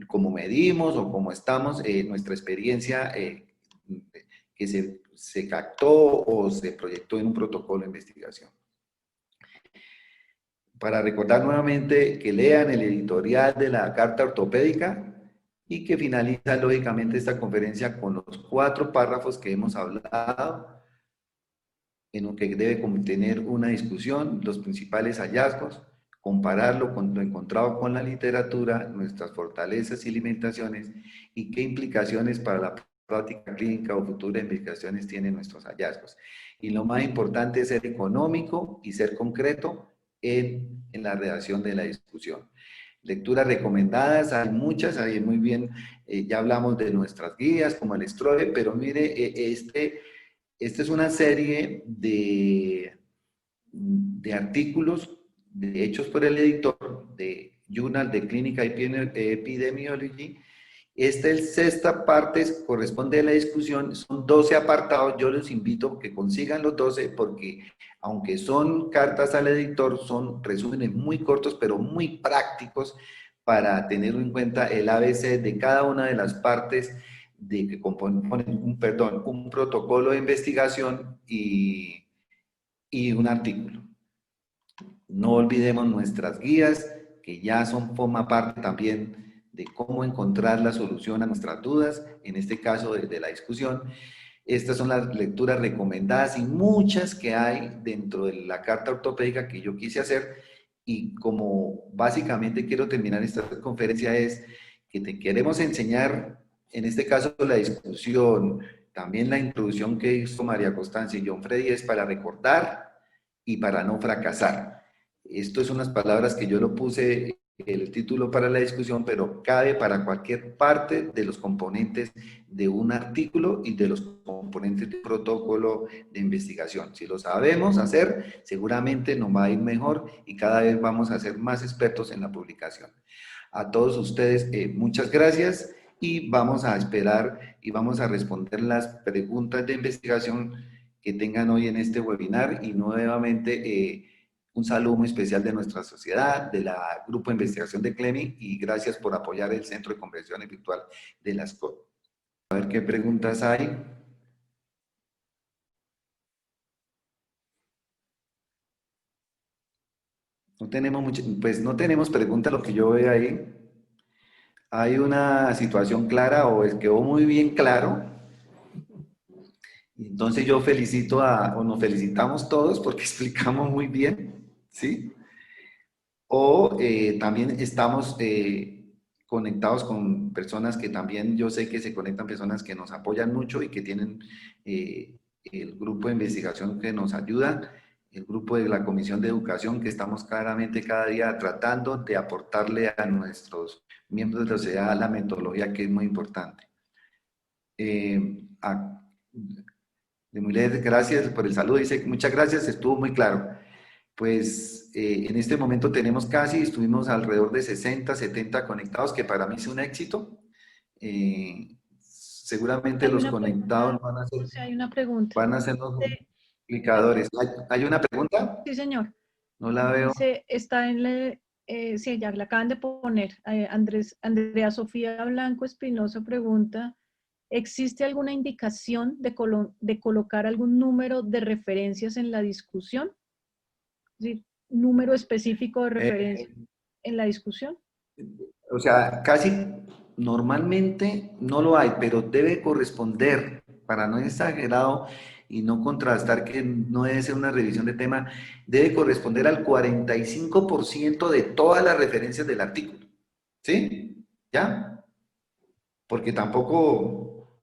cómo medimos o cómo estamos, nuestra experiencia que se captó o se proyectó en un protocolo de investigación. Para recordar nuevamente que lean el editorial de la Carta Ortopédica y que finaliza lógicamente esta conferencia con los 4 párrafos que hemos hablado, en lo que debe contener una discusión, los principales hallazgos, compararlo con lo encontrado con la literatura, nuestras fortalezas y limitaciones y qué implicaciones para la práctica clínica o futuras investigaciones tienen nuestros hallazgos. Y lo más importante es ser económico y ser concreto en la redacción de la discusión. Lecturas recomendadas, hay muchas, hay muy bien, ya hablamos de nuestras guías como el STROE, pero mire, esta es una serie de artículos hechos por el editor de Journal de Clinical Epidemiology. Esta es sexta parte, corresponde a la discusión, son 12 apartados, yo les invito a que consigan los 12 porque aunque son cartas al editor, son resúmenes muy cortos pero muy prácticos para tener en cuenta el ABC de cada una de las partes de que componen un protocolo de investigación y un artículo. No olvidemos nuestras guías, que ya forma parte también de cómo encontrar la solución a nuestras dudas, en este caso de la discusión. Estas son las lecturas recomendadas y muchas que hay dentro de la carta ortopédica que yo quise hacer, y como básicamente quiero terminar esta conferencia es que te queremos enseñar, en este caso la discusión, también la introducción que hizo María Constanza y John Freddy es para recordar y para no fracasar. Esto es unas palabras que yo lo puse el título para la discusión, pero cabe para cualquier parte de los componentes de un artículo y de los componentes de un protocolo de investigación. Si lo sabemos hacer, seguramente nos va a ir mejor y cada vez vamos a ser más expertos en la publicación. A todos ustedes, muchas gracias y vamos a esperar y vamos a responder las preguntas de investigación que tengan hoy en este webinar y nuevamente un saludo muy especial de nuestra sociedad, del Grupo de Investigación de CLEMI y gracias por apoyar el Centro de Conversaciones Virtual de las COD. A ver qué preguntas hay. No tenemos pues no tenemos preguntas, lo que yo veo ahí. Hay una situación clara o quedó muy bien claro. Entonces yo felicito o nos felicitamos todos porque explicamos muy bien, ¿sí? O también estamos conectados con personas que también yo sé que se conectan, personas que nos apoyan mucho y que tienen el grupo de investigación que nos ayuda, el grupo de la Comisión de Educación, que estamos claramente cada día tratando de aportarle a nuestros miembros de la sociedad la metodología que es muy importante. Gracias por el saludo, dice muchas gracias, estuvo muy claro. Pues en este momento tenemos estuvimos alrededor de 60, 70 conectados, que para mí es un éxito. seguramente Hay los una conectados pregunta, José, hay una pregunta. van a ser los Dice, multiplicadores. ¿Hay una pregunta? sí, señor. No la veo. Dice, está en sí, ya la acaban de poner. Andrea Sofía Blanco Espinosa pregunta, ¿existe alguna indicación de colocar algún número de referencias en la discusión? Es decir, número específico de referencia en la discusión. O sea, casi normalmente no lo hay, pero debe corresponder, para no exagerado y no contrastar que no debe ser una revisión de tema, debe corresponder al 45% de todas las referencias del artículo. ¿Sí? ¿Ya? Porque tampoco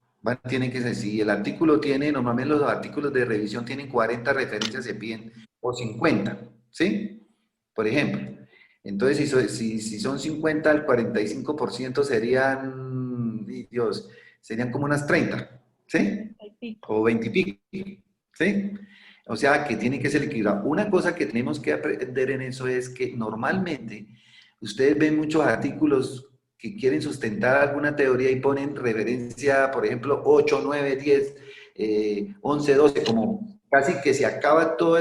tiene que ser, si el artículo tiene, normalmente los artículos de revisión tienen 40 referencias, se piden, o 50, ¿sí? Por ejemplo. Entonces, si son 50, el 45% serían, Dios, serían como unas 30, ¿sí? O 20 y pico, ¿sí? O sea, que tiene que ser equilibrado. Una cosa que tenemos que aprender en eso es que normalmente ustedes ven muchos artículos que quieren sustentar alguna teoría y ponen referencia, por ejemplo, 8, 9, 10, 11, 12, como casi que se acaba todo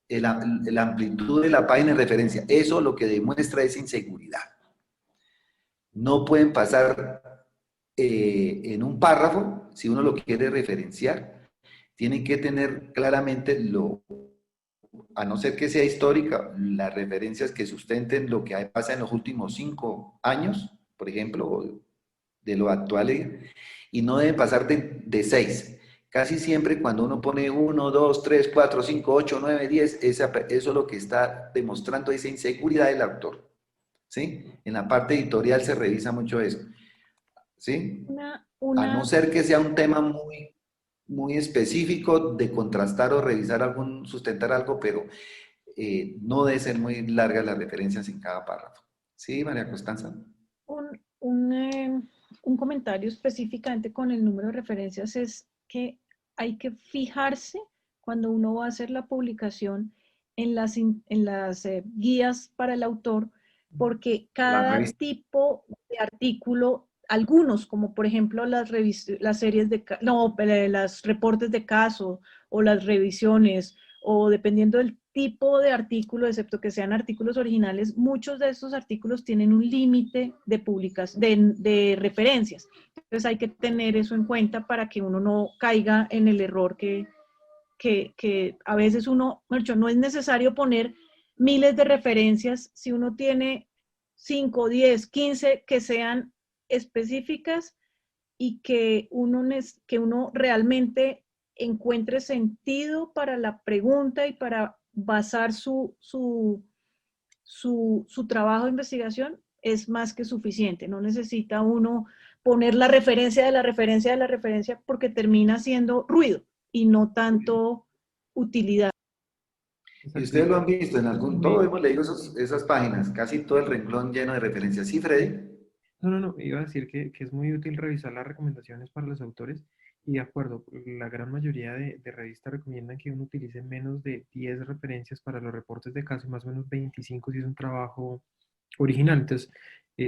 la amplitud de la página de referencia. Eso lo que demuestra es inseguridad. No pueden pasar en un párrafo, si uno lo quiere referenciar, tiene que tener claramente a no ser que sea histórica, las referencias que sustenten lo que pasa en los últimos 5 años, por ejemplo, de lo actual, y no deben pasar de 6. Casi siempre cuando uno pone 1, 2, 3, 4, 5, 8, 9, 10, eso es lo que está demostrando esa inseguridad del autor. ¿Sí? En la parte editorial se revisa mucho eso. ¿Sí? A no ser que sea un tema muy específico de contrastar o revisar sustentar algo, pero no debe ser muy largas las referencias en cada párrafo. ¿Sí, María Constanza? Un comentario específicamente con el número de referencias es que hay que fijarse cuando uno va a hacer la publicación en las guías para el autor, porque cada tipo de artículo, algunos, como por ejemplo las series las reportes de caso o las revisiones, o dependiendo del tipo de artículo, excepto que sean artículos originales, muchos de estos artículos tienen un límite de referencias. Entonces hay que tener eso en cuenta para que uno no caiga en el error que a veces no es necesario poner miles de referencias si uno tiene 5, 10, 15 que sean específicas y que uno realmente encuentre sentido para la pregunta y para basar su trabajo de investigación, es más que suficiente. No necesita uno poner la referencia de la referencia de la referencia porque termina siendo ruido y no tanto utilidad. Y ustedes lo han visto todos hemos leído esas páginas, casi todo el renglón lleno de referencias. ¿Sí, Freddy? No, iba a decir que es muy útil revisar las recomendaciones para los autores y de acuerdo, la gran mayoría de revistas recomiendan que uno utilice menos de 10 referencias para los reportes de caso y más o menos 25 si es un trabajo original. Entonces,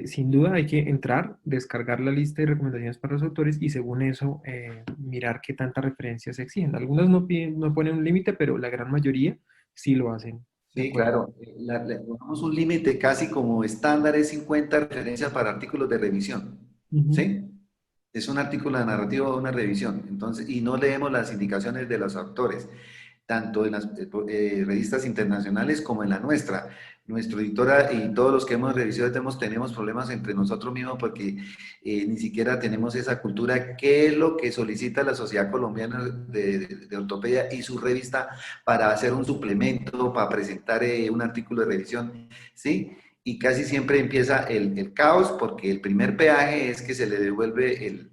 sin duda hay que entrar, descargar la lista de recomendaciones para los autores y según eso mirar qué tantas referencias se exigen. Algunas no ponen un límite, pero la gran mayoría sí lo hacen. Sí, claro. Le ponemos un límite casi como estándar, es 50 referencias para artículos de revisión. ¿Sí? Es un artículo de narrativa o una revisión. Entonces, y no leemos las indicaciones de los autores, tanto en las revistas internacionales como en la nuestra. Nuestro editora y todos los que hemos revisado tenemos problemas entre nosotros mismos porque ni siquiera tenemos esa cultura. ¿Qué es lo que solicita la Sociedad Colombiana de Ortopedia y su revista para hacer un suplemento, para presentar un artículo de revisión? ¿Sí? Y casi siempre empieza el caos porque el primer peaje es que se le devuelve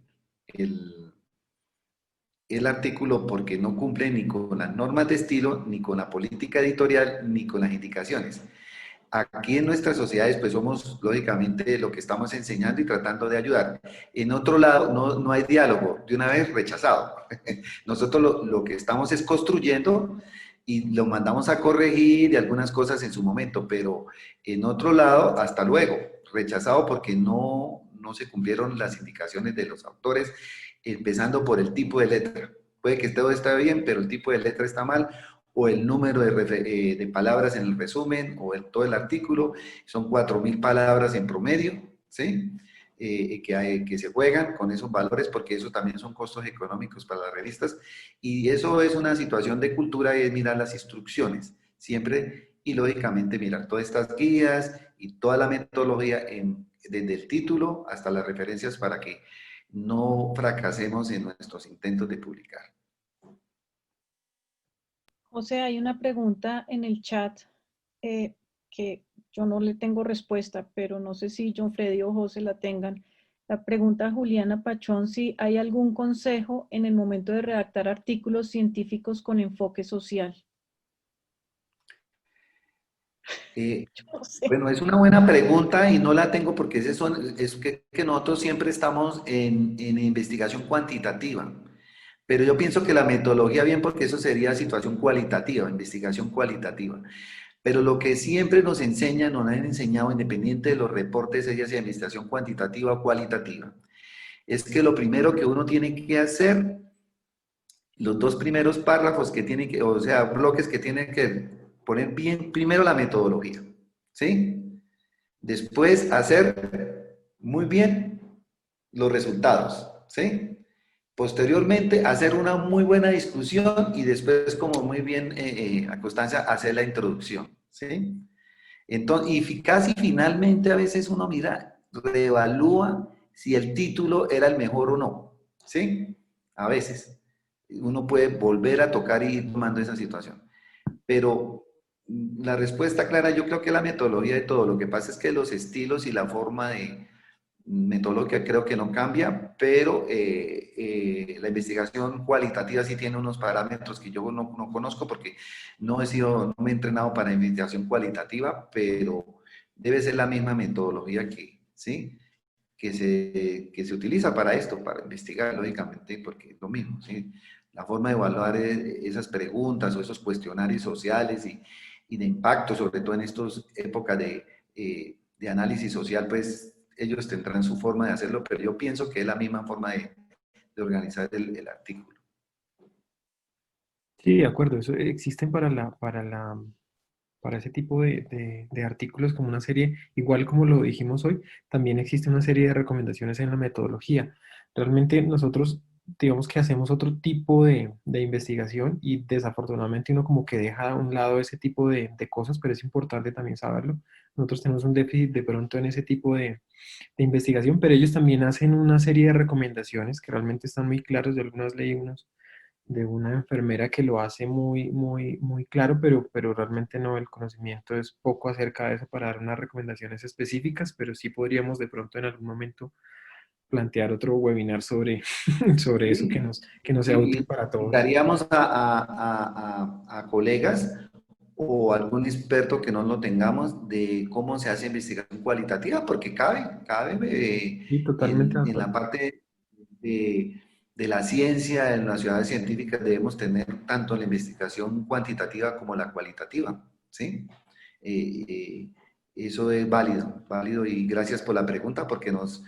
el artículo porque no cumple ni con las normas de estilo, ni con la política editorial, ni con las indicaciones. Aquí en nuestras sociedades pues somos lógicamente lo que estamos enseñando y tratando de ayudar. En otro lado no hay diálogo, de una vez rechazado. Nosotros lo que estamos es construyendo y lo mandamos a corregir y algunas cosas en su momento, pero en otro lado, hasta luego, rechazado porque no no se cumplieron las indicaciones de los autores, empezando por el tipo de letra. Puede que todo esté bien, pero el tipo de letra está mal, o el número de palabras en el resumen, o todo el artículo, son 4.000 palabras en promedio, ¿sí? Que se juegan con esos valores, porque eso también son costos económicos para las revistas, y eso es una situación de cultura, y es mirar las instrucciones, siempre, y lógicamente mirar todas estas guías y toda la metodología desde el título hasta las referencias para que no fracasemos en nuestros intentos de publicar. José, hay una pregunta en el chat que yo no le tengo respuesta, pero no sé si John Freddy o José la tengan. La pregunta a Juliana Pachón, si hay algún consejo en el momento de redactar artículos científicos con enfoque social. No sé. Bueno, es una buena pregunta y no la tengo porque es que nosotros siempre estamos en investigación cuantitativa. Pero yo pienso que la metodología bien, porque eso sería situación cualitativa, investigación cualitativa. Pero lo que siempre nos enseñan, nos han enseñado, independiente de los reportes, ya sea investigación cuantitativa o cualitativa, es que lo primero que uno tiene que hacer, los dos primeros párrafos que tiene que, o sea, bloques que tienen que poner bien, primero la metodología, ¿sí? Después hacer muy bien los resultados, ¿sí? Posteriormente, hacer una muy buena discusión y después, como muy bien a Constanza, hacer la introducción, ¿sí? Entonces, y casi finalmente a veces uno mira, reevalúa si el título era el mejor o no, ¿sí? A veces uno puede volver a tocar y ir tomando esa situación. Pero la respuesta clara, yo creo que la metodología de todo. Lo que pasa es que los estilos y la forma de metodología creo que no cambia, pero la investigación cualitativa sí tiene unos parámetros que yo no conozco porque no me he entrenado para investigación cualitativa, pero debe ser la misma metodología ¿sí? que se utiliza para esto, para investigar, lógicamente, porque es lo mismo, ¿sí? La forma de evaluar esas preguntas o esos cuestionarios sociales y de impacto, sobre todo en estas épocas de análisis social, pues ellos tendrán su forma de hacerlo, pero yo pienso que es la misma forma de organizar el artículo. Sí, de acuerdo, eso existen para ese tipo de artículos como una serie, igual como lo dijimos hoy, también existe una serie de recomendaciones en la metodología. Realmente nosotros, digamos que hacemos otro tipo de investigación y desafortunadamente uno como que deja a un lado ese tipo de cosas, pero es importante también saberlo. Nosotros tenemos un déficit de pronto en ese tipo de investigación, pero ellos también hacen una serie de recomendaciones que realmente están muy claros. Yo algunas leí unos de una enfermera que lo hace muy claro, pero realmente no, el conocimiento es poco acerca de eso para dar unas recomendaciones específicas, pero sí podríamos de pronto en algún momento plantear otro webinar sobre, sobre eso Sí, que nos sea útil para todos. invitaríamos a colegas o algún experto que no lo tengamos de cómo se hace investigación cualitativa, porque cabe Sí, totalmente de en la acuerdo. parte de la ciencia, en las ciudades científicas debemos tener tanto la investigación cuantitativa como la cualitativa, ¿sí? Eso es válido y gracias por la pregunta porque nos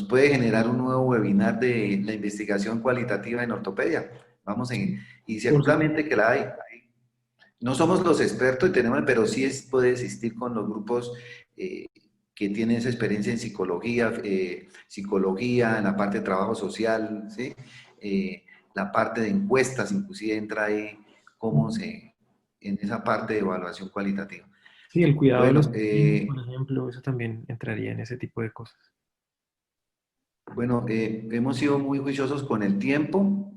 puede generar un nuevo webinar de la investigación cualitativa en ortopedia. Y Por supuesto. seguramente que la hay. No somos los expertos, pero sí puede existir con los grupos que tienen esa experiencia en psicología, en la parte de trabajo social, ¿sí? La parte de encuestas, inclusive entra ahí en esa parte de evaluación cualitativa. Sí, el cuidado de los Bueno, pacientes, por ejemplo, eso también entraría en ese tipo de cosas. hemos sido muy juiciosos con el tiempo.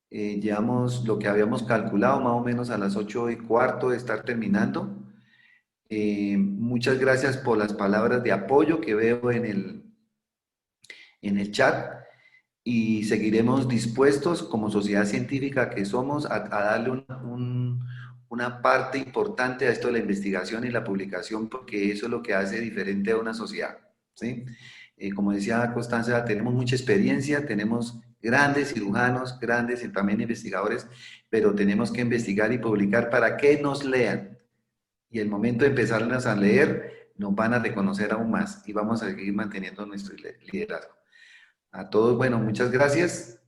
Llevamos lo que habíamos calculado, más o menos a las 8:15 de estar terminando. Muchas gracias por las palabras de apoyo que veo en el chat y seguiremos dispuestos como sociedad científica que somos a darle una parte importante a esto de la investigación y la publicación porque eso es lo que hace diferente a una sociedad, ¿sí? Como decía Constanza, tenemos mucha experiencia, tenemos grandes cirujanos, grandes y también investigadores, pero tenemos que investigar y publicar para que nos lean. Y el momento de empezarlas a leer, nos van a reconocer aún más y vamos a seguir manteniendo nuestro liderazgo. A todos, bueno, muchas gracias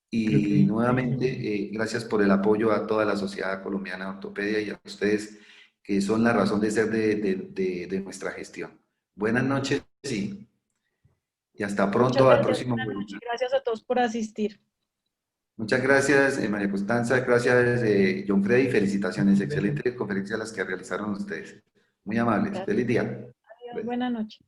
Creo y que nuevamente gracias por el apoyo a toda la Sociedad Colombiana de Ortopedia y a ustedes que son la razón de ser de nuestra gestión. Buenas noches y hasta Muchas pronto al gracias, próximo buenas noches. webinar. Gracias a todos por asistir. Muchas gracias, María Constanza, gracias, John Freddy, felicitaciones, gracias. excelente conferencia las que realizaron ustedes. Muy amables, Gracias. feliz día. Adiós, buenas noches.